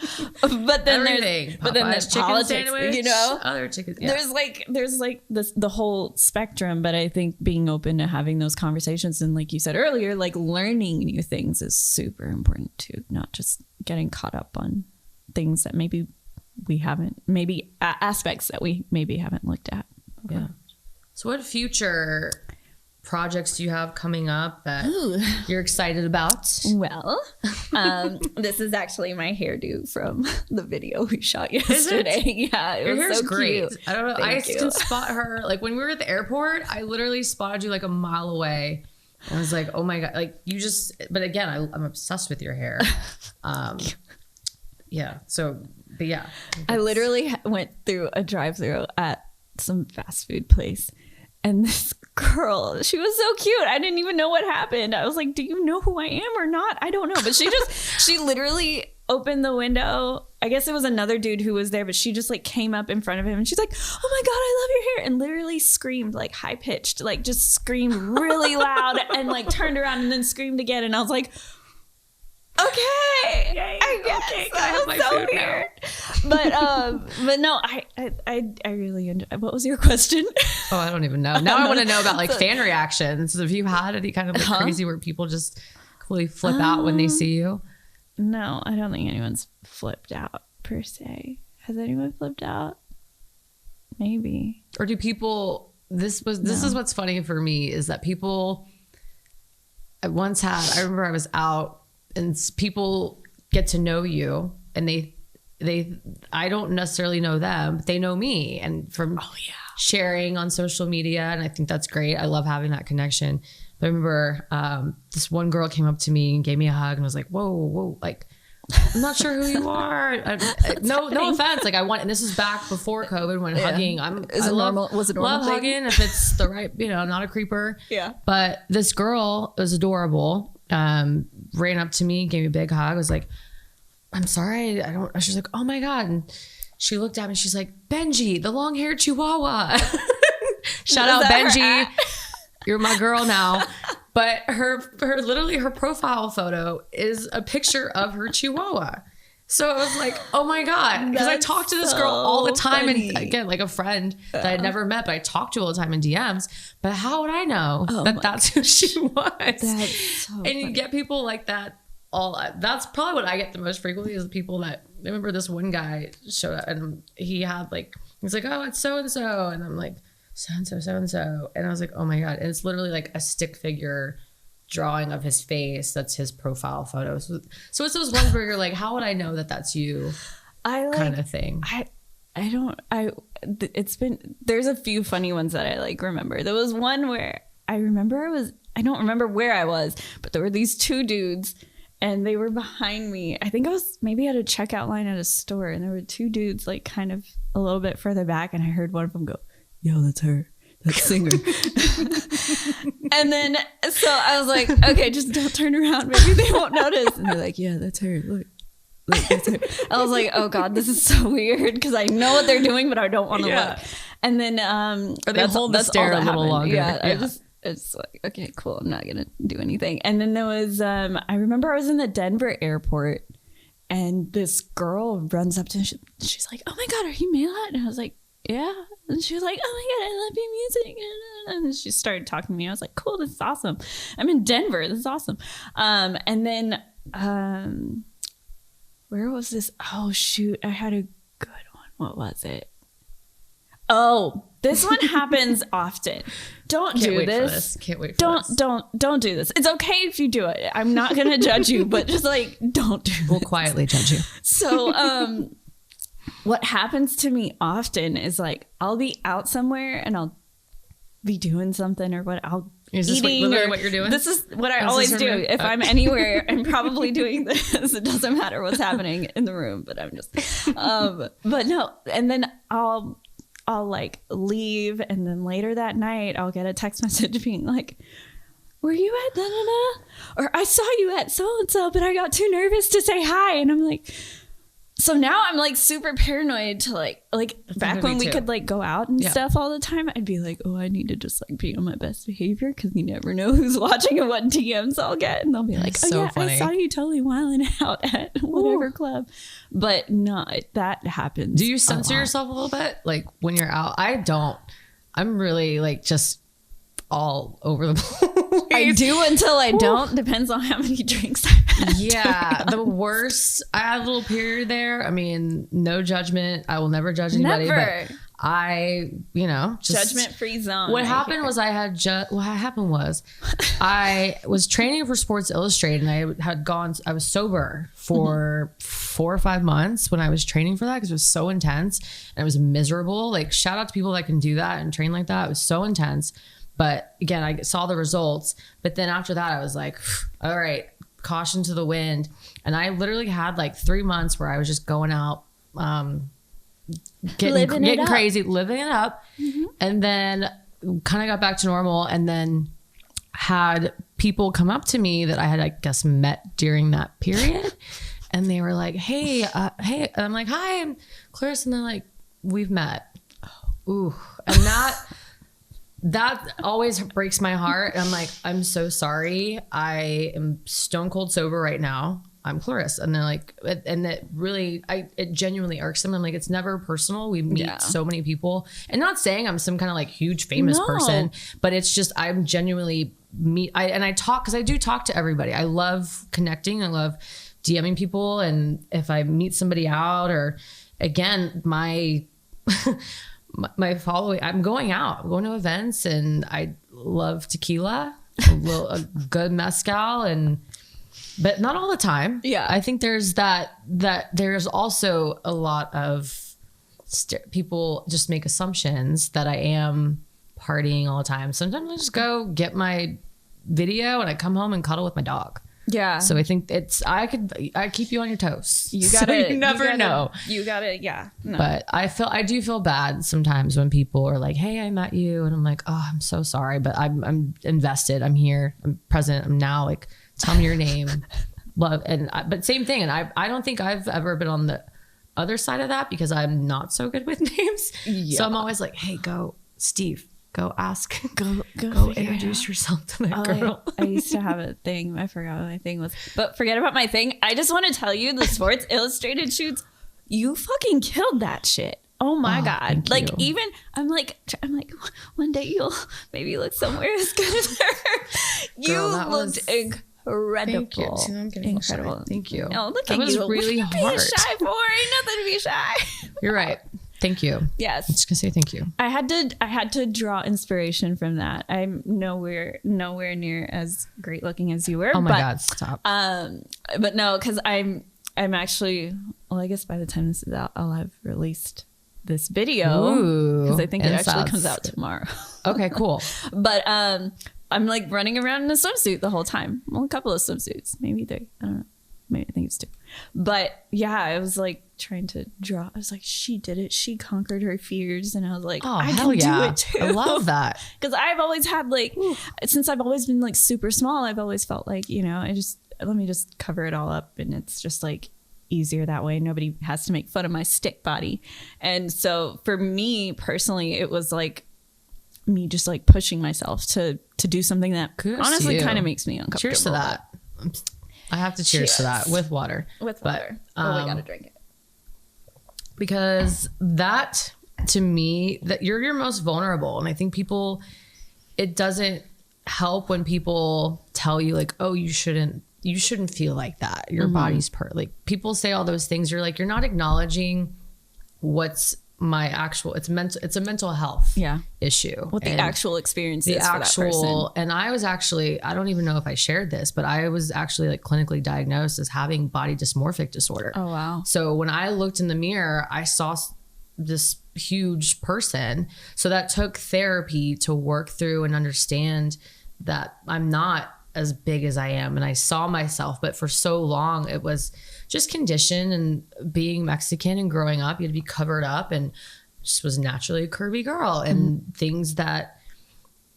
But then there's politics, sandwich, you know, other chicken. Yeah. There's like the whole spectrum. But I think being open to having those conversations, and like you said earlier, like learning new things is super important too. Not just getting caught up on things that maybe we haven't, maybe aspects that we maybe haven't looked at. Yeah. So what future projects do you have coming up that you're excited about? Well, this is actually my hairdo from the video we shot yesterday. Yeah, it was so great. Cute. I don't know. I can spot her. Like when we were at the airport, I literally spotted you like a mile away. I was like, oh my God. Like you just, but again, I'm obsessed with your hair. Yeah. So, but yeah. I literally went through a drive-thru at some fast food place, and this girl, she was so cute. I didn't even know what happened. I was like, do you know who I am or not? I don't know. But she literally opened the window. I guess it was another dude who was there, but she just like came up in front of him and she's like, oh my God, I love your hair. And literally screamed like high pitched, like just screamed really loud and like turned around and then screamed again. And I was like, okay, yay, I guess okay, that was so weird. But no, I really enjoyed. What was your question? Oh, I don't even know. Now I want to know about like fan reactions. Have you had any kind of like crazy where people just completely flip out when they see you? No, I don't think anyone's flipped out per se. Has anyone flipped out? Maybe. Or do people? This is what's funny for me is that people. I remember I was out. And people get to know you and I don't necessarily know them, but they know me and from sharing on social media. And I think that's great. I love having that connection. But I remember this one girl came up to me and gave me a hug and was like, whoa, like, I'm not sure who you are. No offense. Like and this is back before COVID when hugging, was it normal love thing? Hugging if it's the right, I'm not a creeper. Yeah. But this girl was adorable. Ran up to me, gave me a big hug. I was like, I'm sorry. She's like, oh my God. And she looked at me. She's like, Benji, the long haired Chihuahua. Shout out Benji. You're my girl now. But her profile photo is a picture of her Chihuahua. So I was like, oh my God. Because I talk to this girl all the time. Funny. And again, like a friend that I'd never met, but I talk to all the time in DMs. But how would I know that's who she was? That's so funny. You get people like that. That's probably what I get the most frequently is the people that, I remember this one guy showed up and he's like, oh, it's so-and-so. And I'm like, so-and-so, so-and-so. And I was like, oh my God. And it's literally like a stick figure drawing of his face. That's his profile photo. So it's those ones where you're like, how would I know that that's you? Kind of thing. There's a few funny ones that I like remember. There was one where I don't remember where I was, but there were these two dudes and they were behind me. I think I was maybe at a checkout line at a store and there were two dudes like kind of a little bit further back and I heard one of them go, yo, that's her. That singer. And then, so I was like, okay, just don't turn around. Maybe they won't notice. And they're like, yeah, that's her. Look, that's her. I was like, oh God, this is so weird because I know what they're doing, but I don't want to look. And then, or they hold the stare a little longer. Yeah. It's like, okay, cool. I'm not going to do anything. And then there was, I remember I was in the Denver airport and this girl runs up to me. She's like, oh my God, are you Mélat? And I was like, yeah. And she was like, oh my God, I love your music. And she started talking to me. I was like, cool, this is awesome. I'm in Denver. This is awesome. And then where was this? Oh, shoot. I had a good one. What was it? Oh, this one happens often. Don't do this. Can't wait for this. Don't do this. It's okay if you do it. I'm not going to judge you, but just like, don't do this. We'll quietly judge you. So, what happens to me often is like I'll be out somewhere and I'll be doing something or is this literally what you're doing? This is what I always do. If I'm anywhere, I'm probably doing this. It doesn't matter what's happening in the room, but I'm just, but no. And then I'll like leave. And then later that night, I'll get a text message being like, were you at da-da-da? Or I saw you at so-and-so, but I got too nervous to say hi. And I'm like, so now I'm like super paranoid to like back when we could like go out and stuff all the time, I'd be like, oh, I need to just like be on my best behavior because you never know who's watching and what DMs I'll get. And they'll be like, oh yeah, funny. I saw you totally wilding out at whatever club. But no, that happens. Do you censor yourself a little bit? Like when you're out? I don't. I'm really like just all over the place. I do until I don't. Depends on how many drinks I've had. Yeah, the worst. I had a little period there. I mean, no judgment. I will never judge anybody. Never. But I, just judgment-free zone. What happened was I was training for Sports Illustrated, and I was sober for 4 or 5 months when I was training for that because it was so intense and I was miserable. Like, shout out to people that can do that and train like that. It was so intense. But again, I saw the results. But then after that, I was like, all right, caution to the wind. And I literally had like 3 months where I was just going out, getting crazy, living it up. Mm-hmm. And then kind of got back to normal and then had people come up to me that I had, I guess, met during that period and they were like, hey, and I'm like, hi, I'm Clarissa. And they're like, we've met. Ooh. And that always breaks my heart. And I'm like, I'm so sorry. I am stone cold sober right now. I'm Clarissa. And they're like, and it really, it genuinely irks them. I'm like, it's never personal. We meet so many people, and not saying I'm some kind of like huge famous person, but it's just, I'm genuinely I talk, cause I do talk to everybody. I love connecting. I love DMing people. And if I meet somebody out, or again, my following, I'm going out, I'm going to events, and I love tequila, a good mezcal, but not all the time. Yeah. I think there's that there's also a lot of people just make assumptions that I am partying all the time. Sometimes I just go get my video and I come home and cuddle with my dog. Yeah. So I think I keep you on your toes. You never know. You gotta, yeah. No. But I do feel bad sometimes when people are like, hey, I met you. And I'm like, oh, I'm so sorry, but I'm invested. I'm here. I'm present. I'm now, like, tell me your name. Love. But same thing. And I don't think I've ever been on the other side of that, because I'm not so good with names. Yeah. So I'm always like, hey, go Steve. Go ask. Go introduce yourself to that girl. I used to have a thing. I forgot what my thing was. But forget about my thing. I just want to tell you, the Sports Illustrated shoots, you fucking killed that shit. Oh my God. Like, even I'm like, one day you'll maybe look somewhere as good as her. You looked incredible. Thank you. See, I'm getting incredible. Shy. Thank you. No, look at you. That was really hard. Being shy for? Ain't nothing to be shy. You're right. Thank you. Yes. I'm just gonna say thank you. I had to draw inspiration from that. I'm nowhere near as great looking as you were. Oh my God, stop. But no, because I'm actually, well, I guess by the time this is out, I'll have released this video, because I think it actually comes out tomorrow. Okay, cool. But I'm like running around in a swimsuit the whole time. Well, a couple of swimsuits, maybe 3. I don't know. Maybe I think it's 2. But yeah, I was like trying to draw. I was like, she did it. She conquered her fears. And I was like, oh, I can do it too. I love that. Because I've always had like, since I've always been like super small, I've always felt like, let me just cover it all up. And it's just like easier that way. Nobody has to make fun of my stick body. And so for me personally, it was like me just like pushing myself to do something that honestly kind of makes me uncomfortable. Cheers to that. I have to cheers to that with water. With water. But, we gotta drink it. Because that, to me, that you're most vulnerable. And I think it doesn't help when people tell you like, oh, you shouldn't feel like that. Your body's like, people say all those things. You're like, you're not acknowledging what's my actual, it's a mental health issue. What the actual experience is for that person. And I was actually, I don't even know if I shared this, but I was actually like clinically diagnosed as having body dysmorphic disorder. Oh, wow. So when I looked in the mirror, I saw this huge person. So that took therapy to work through and understand that I'm not as big as I am. And I saw myself, but for so long it was just condition, and being Mexican and growing up, you had to be covered up, and just was naturally a curvy girl, and things that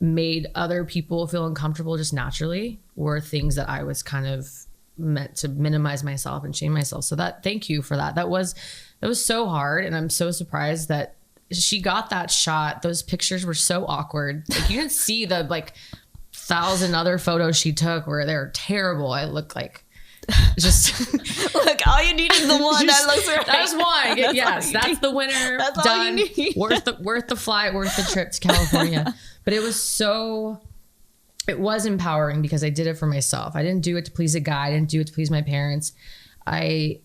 made other people feel uncomfortable just naturally were things that I was kind of meant to minimize myself and shame myself. So thank you for that. That was so hard. And I'm so surprised that she got that shot. Those pictures were so awkward. Like, you didn't see the like 1,000 other photos she took where they're terrible. I look like just look, all you need is the one that looks right. That's one. That's the winner. That's done. All you need. Worth the flight, worth the trip to California. But it was empowering because I did it for myself. I didn't do it to please a guy. I didn't do it to please my parents. I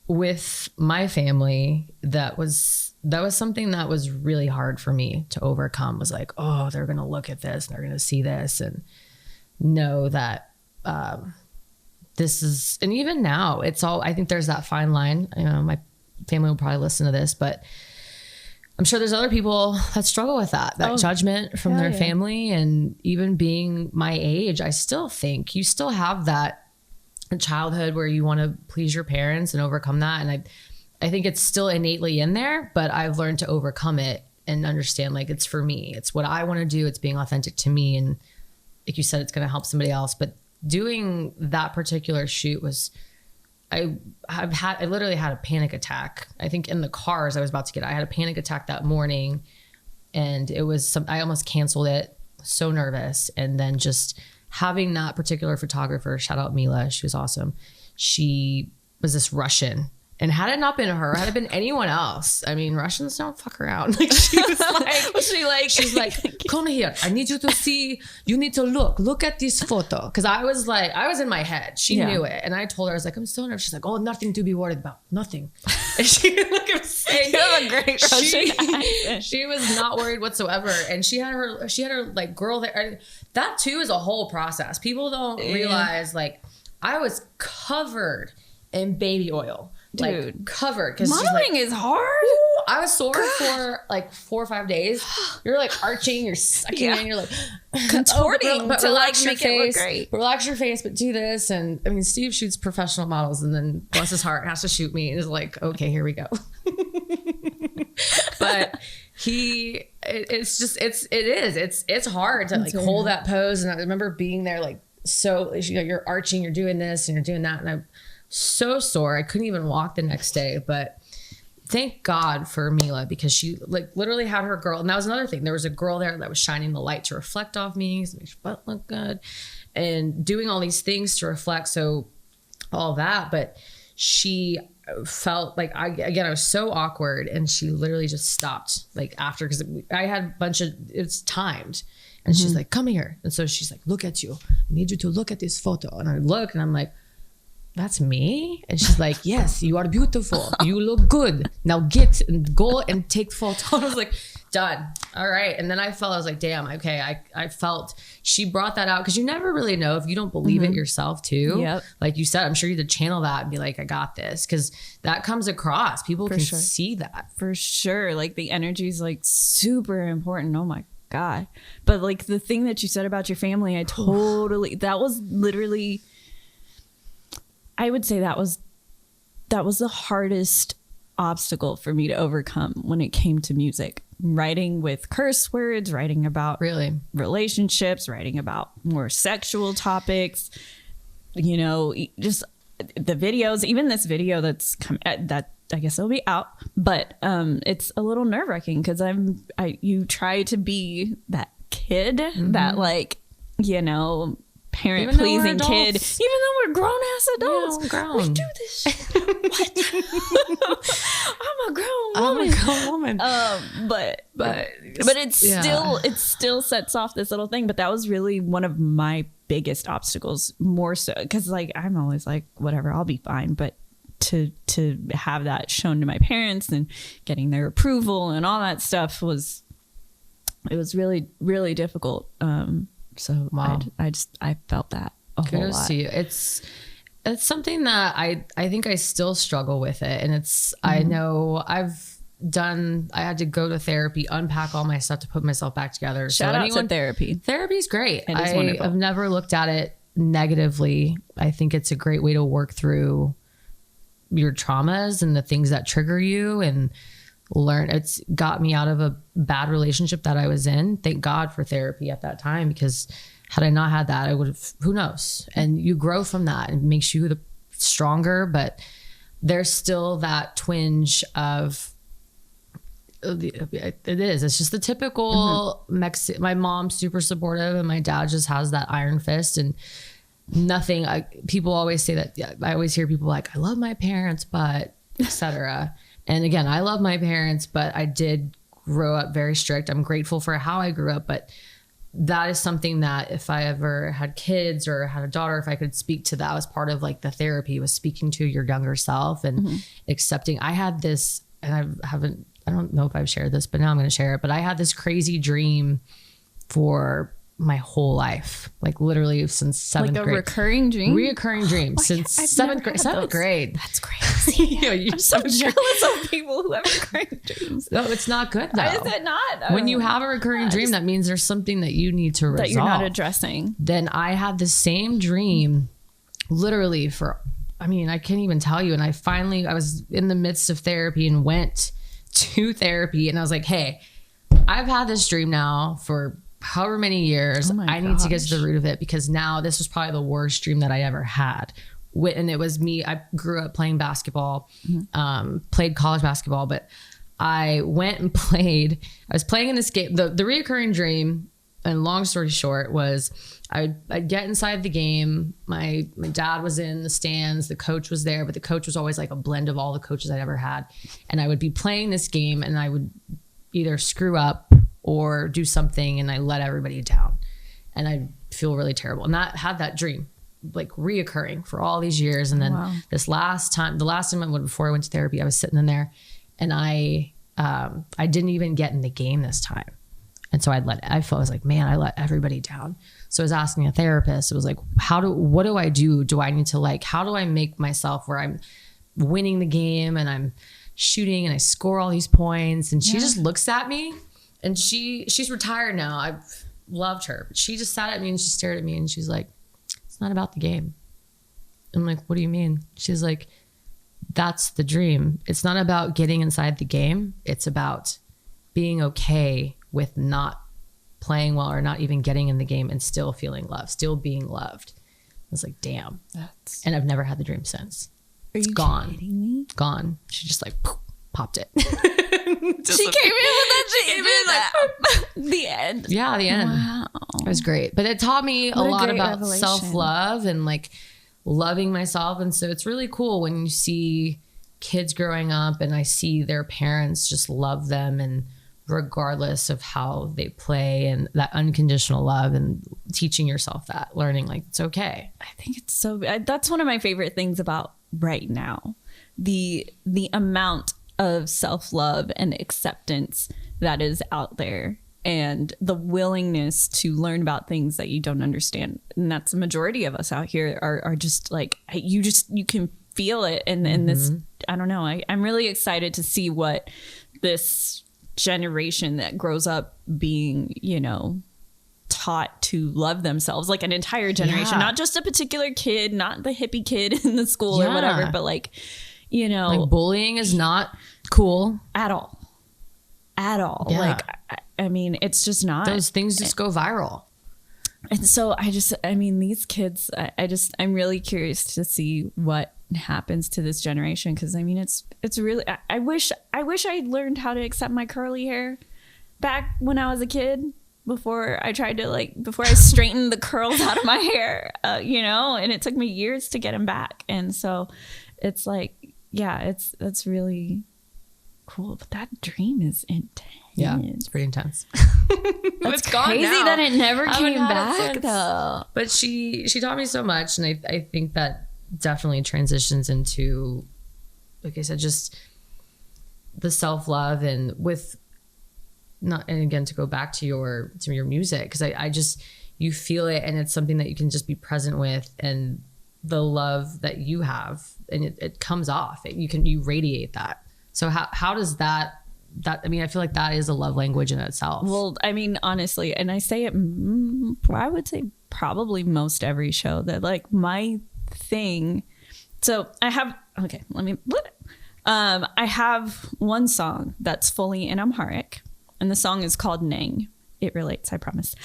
with my family, that was something that was really hard for me to overcome. Was like, oh, they're gonna look at this and they're gonna see this and know that this is, and even now it's all, I think there's that fine line. My family will probably listen to this, but I'm sure there's other people that struggle with that judgment from their family. And even being my age, I still think you still have that childhood where you want to please your parents and overcome that. And I think it's still innately in there, but I've learned to overcome it and understand, like, it's for me. It's what I want to do. It's being authentic to me. And like you said, it's going to help somebody else, but doing that particular shoot was, I literally had a panic attack. I think in the cars I was about to get, I had a panic attack that morning, and it was I almost canceled it. So nervous. And then just having that particular photographer, shout out Mélat, she was awesome. She was this Russian. And had it not been her, had it been anyone else, I mean, Russians don't fuck around. Like, she was like, she's like, come here. I need you to see, you need to look at this photo. Cause I was in my head. She knew it. And I told her, I was like, I'm so nervous. She's like, oh, nothing to be worried about. Nothing. And she saying, you have a great Russian. She was not worried whatsoever. And she had her like girl there. That too is a whole process. People don't realize, like, I was covered in baby oil. Dude, like, covered, because modeling is hard. I was sore for like 4 or 5 days. You're like arching, you're sucking in, you're like contorting but to like make your face. It look great. Relax your face, but do this. And I mean, Steve shoots professional models, and then bless his heart has to shoot me, and is like, okay, here we go. But it's hard to like hold that pose. And I remember being there, like, so you're arching, you're doing this and you're doing that, and I'm so sore. I couldn't even walk the next day. But thank God for Mélat, because she like literally had her girl. And that was another thing. There was a girl there that was shining the light to reflect off me, to make your butt look good, and doing all these things to reflect. So all that. But she felt like I was so awkward, and she literally just stopped like after, because I had a bunch of, it's timed. And she's like, come here. And so she's like, look at you. I need you to look at this photo. And I look, and I'm like, that's me? And she's like, yes, you are beautiful. You look good. Now go and take photo. I was like, done. All right. And then I was like, damn, okay. I felt she brought that out, because you never really know if you don't believe it yourself too. Yep. Like you said, I'm sure you had to channel that and be like, I got this, because that comes across. People can see that. For sure. Like the energy is like super important. Oh my God. But like the thing that you said about your family, that was literally, I would say that was the hardest obstacle for me to overcome when it came to music. Writing with curse words, writing about relationships, writing about more sexual topics, you know, just the videos, even this video that's that I guess it'll be out, but it's a little nerve-wracking, because you try to be that kid that, like, you know, parent pleasing kid, even though we're grown ass adults. We do this. What? I'm a grown woman. But it still sets off this little thing. But that was really one of my biggest obstacles, more so because like I'm always like, whatever, I'll be fine. But to have that shown to my parents and getting their approval and all that stuff was really, really difficult. So wow. I felt that a whole lot. It's something that I think I still struggle with it. And I know I had to go to therapy, unpack all my stuff to put myself back together. Shout out to therapy. Therapy's great. I've never looked at it negatively. I think it's a great way to work through your traumas and the things that trigger you and learn. It's got me out of a bad relationship that I was in. Thank God for therapy at that time, because had I not had that, I would have, who knows? And you grow from that and it makes you stronger, but there's still that twinge of, it's just the typical Mexican. My mom's super supportive and my dad just has that iron fist and nothing. People always say that. Yeah, I always hear people like, I love my parents, but etc. And again, I love my parents, but I did grow up very strict. I'm grateful for how I grew up, but that is something that if I ever had kids or had a daughter, if I could speak to that as part of like the therapy, was speaking to your younger self and accepting. I had this, and I don't know if I've shared this, but now I'm going to share it. But I had this crazy dream for my whole life, like literally since seventh grade. Like a recurring dream since seventh grade. That's crazy. I'm so jealous of people who have recurring dreams. No, it's not good though. Is it not? When you have a recurring dream, that means there's something that you need to resolve. That you're not addressing. Then I had the same dream literally I can't even tell you. And I was in the midst of therapy and went to therapy and I was like, hey, I've had this dream now for however many years. I need to get to the root of it, because now this was probably the worst dream that I ever had. And it was me. I grew up playing basketball, played college basketball, but I went and played. I was playing in this game. The reoccurring dream, and long story short, was I'd get inside the game. My dad was in the stands. The coach was there, but the coach was always like a blend of all the coaches I'd ever had. And I would be playing this game, and I would either screw up or do something, and I let everybody down. And I'd feel really terrible. And that had that dream like reoccurring for all these years. And then the last time before I went to therapy, I was sitting in there, and I didn't even get in the game this time. And so I was like, man, I let everybody down. So I was asking a therapist. It was like, what do I do? Do I need to how do I make myself where I'm winning the game and I'm shooting and I score all these points? And she just looks at me, and she's retired now. I've loved her. But she just sat at me and she stared at me, and she's like, it's not about the game. I'm like, what do you mean? She's like, that's the dream. It's not about getting inside the game. It's about being okay with not playing well or not even getting in the game and still feeling loved, still being loved. I was like, damn. And I've never had the dream since. It's gone. Kidding me? Gone. She just popped it. She came in with that. The end. Yeah, the end. Wow. It was great. But it taught me a lot about self-love and loving myself. And so it's really cool when you see kids growing up, and I see their parents just love them, and regardless of how they play, and that unconditional love, and teaching yourself that, learning it's okay. I think it's that's one of my favorite things about right now, the amount of self-love and acceptance that is out there, and the willingness to learn about things that you don't understand. And that's the majority of us out here are just you can feel it. And this, I don't know, I'm really excited to see what this generation that grows up being, taught to love themselves, like an entire generation, not just a particular kid, not the hippie kid in the school or whatever, but bullying is not cool at all. I mean, it's just not. Those things just go viral. And so these kids, I'm really curious to see what happens to this generation, because it's really, I wish I learned how to accept my curly hair back when I was a kid, before I tried to before I straightened the curls out of my hair, and it took me years to get them back. And so it's that's really cool. But that dream is intense. Yeah, it's pretty intense. It's crazy that it never came back though. But she taught me so much, and I think that definitely transitions into, like I said, just the self-love, and again, to go back to your music, because I just, you feel it, and it's something that you can just be present with, and the love that you have, and it comes off. You radiate that. So how does that I feel like that is a love language in itself. Well, honestly, and I say it, I would say probably most every show, that my thing. So I have, I have one song that's fully in Amharic, and the song is called Nang. It relates, I promise.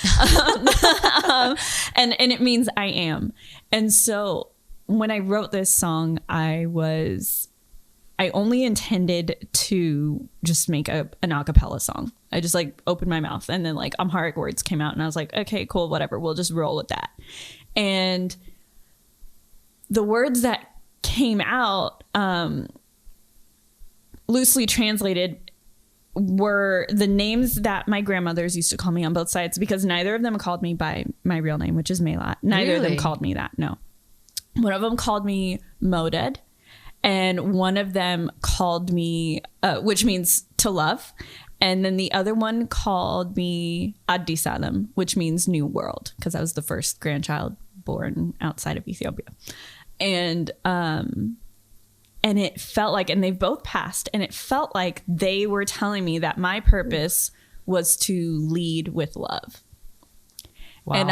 And it means I am. And so when I wrote this song, I only intended to just make an a cappella song. I just opened my mouth, and then Amharic words came out, and I was like, okay, cool, whatever. We'll just roll with that. And the words that came out, loosely translated, were the names that my grandmothers used to call me on both sides, because neither of them called me by my real name, which is Mélat. Neither of them called me that. No. One of them called me Moded, and one of them called me, which means to love. And then the other one called me Addisalem, which means new world, because I was the first grandchild born outside of Ethiopia. And it felt like, and they've both passed, and it felt like they were telling me that my purpose was to lead with love. Wow. And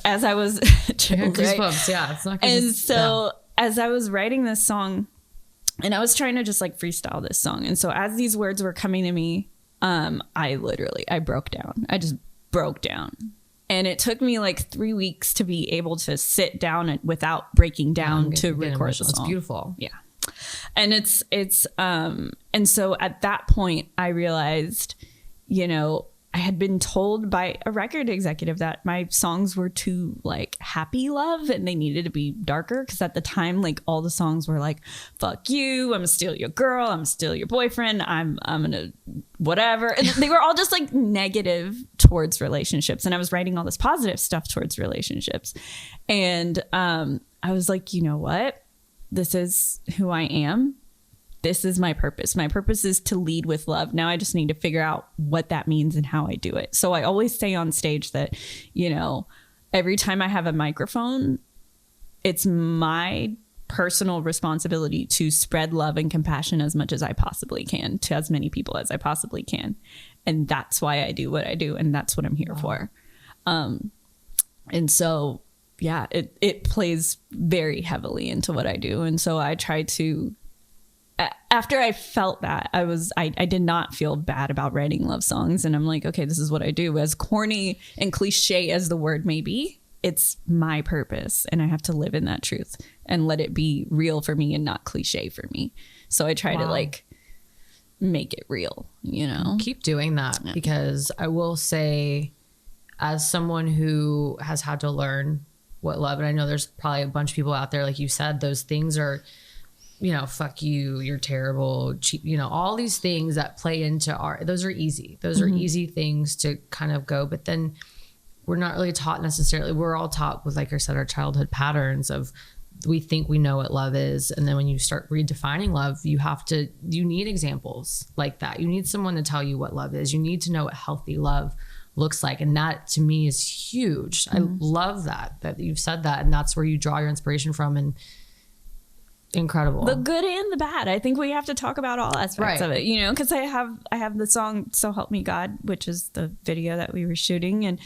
as I was goosebumps, yeah. It's not and so as I was writing this song, and I was trying to just freestyle this song, and so as these words were coming to me, I broke down. I just broke down. And it took me like 3 weeks to be able to sit down without breaking down to record the song. It's beautiful. Yeah. And and so at that point I realized, you know, I had been told by a record executive that my songs were too like happy love and they needed to be darker. Cause at the time, like all the songs were like, fuck you, I'm gonna steal your girl, I'm gonna steal your boyfriend, I'm gonna whatever. And they were all just like negative towards relationships. And I was writing all this positive stuff towards relationships. And I was like, you know what? This is who I am. This is my purpose. My purpose is to lead with love. Now I just need to figure out what that means and how I do it. So I always say on stage that, you know, every time I have a microphone, it's my personal responsibility to spread love and compassion as much as I possibly can to as many people as I possibly can. And that's why I do what I do. And that's what I'm here for. And so, yeah, it plays very heavily into what I do. And so I try to, after I felt that, I did not feel bad about writing love songs. And I'm like, okay, this is what I do. As corny and cliche as the word may be, it's my purpose. And I have to live in that truth and let it be real for me and not cliche for me. So I try to like make it real, you know? Keep doing that because I will say, as someone who has had to learn what love, and I know there's probably a bunch of people out there, like you said, those things are, you know, fuck you, you're terrible, cheap, you know, all these things that play into those are easy. Those are easy things to kind of go, but then we're not really taught necessarily. We're all taught with, like I said, our childhood patterns of, we think we know what love is. And then when you start redefining love, you need examples like that. You need someone to tell you what love is. You need to know what healthy love looks like. And that to me is huge. I love that you've said that. And that's where you draw your inspiration from. And incredible. The good and the bad. I think we have to talk about all aspects of it, you know, because I have the song So Help Me God, which is the video that we were shooting. And,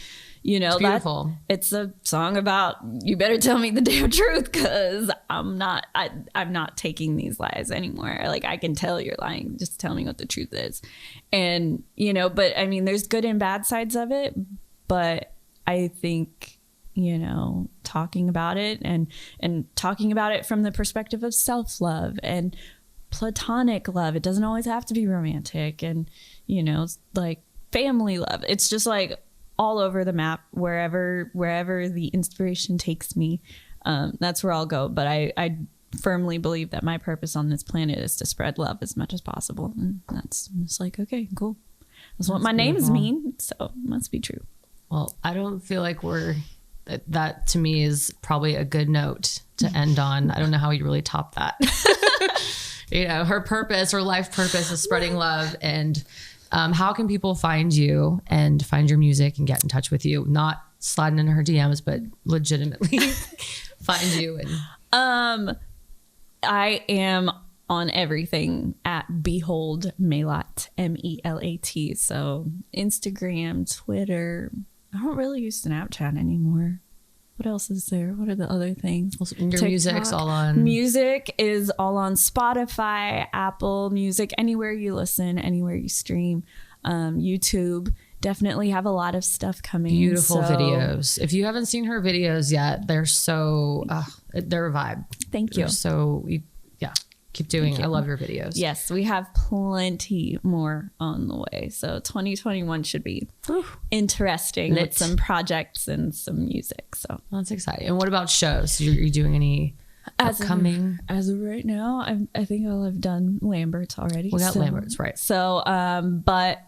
you know, it's beautiful. It's a song about, you better tell me the damn truth because I'm not taking these lies anymore. Like, I can tell you're lying. Just tell me what the truth is. And, you know, but I mean, there's good and bad sides of it. But I think, you know, talking about it and talking about it from the perspective of self-love and platonic love. It doesn't always have to be romantic, and, you know, like family love. It's just like all over the map, wherever the inspiration takes me. That's where I'll go. But I firmly believe that my purpose on this planet is to spread love as much as possible. And that's just like, okay, cool. That's what my names mean. So it must be true. Well, I don't feel like that to me is probably a good note to end on. I don't know how you really top that. You know, her life purpose is spreading love. And how can people find you and find your music and get in touch with you? Not sliding into her DMs, but legitimately find you. And I am on everything at Behold Mélat, Melat. So Instagram, Twitter. I don't really use Snapchat anymore. What else is there? What are the other things? Your TikTok. Music's all on. Music is all on Spotify, Apple Music, anywhere you listen, anywhere you stream. YouTube. Definitely have a lot of stuff coming. Beautiful videos. If you haven't seen her videos yet, they're so they're a vibe. Thank you. Keep doing it. I love your videos. Yes, we have plenty more on the way. So 2021 should be interesting with some projects and some music. So that's exciting. And what about shows? You're doing any upcoming? As of right now, I think I've done Lambert's already. We got Lambert's, right. So, but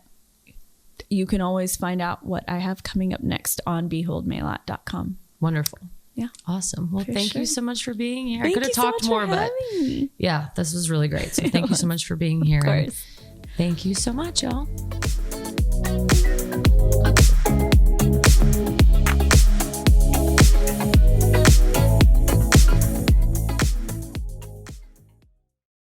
you can always find out what I have coming up next on beholdmelat.com. Wonderful. Yeah. Awesome. Well, thank you so much for being here. Thank I could have talked more, but yeah, this was really great. So thank you so much for being here. Of course. Thank you so much, y'all.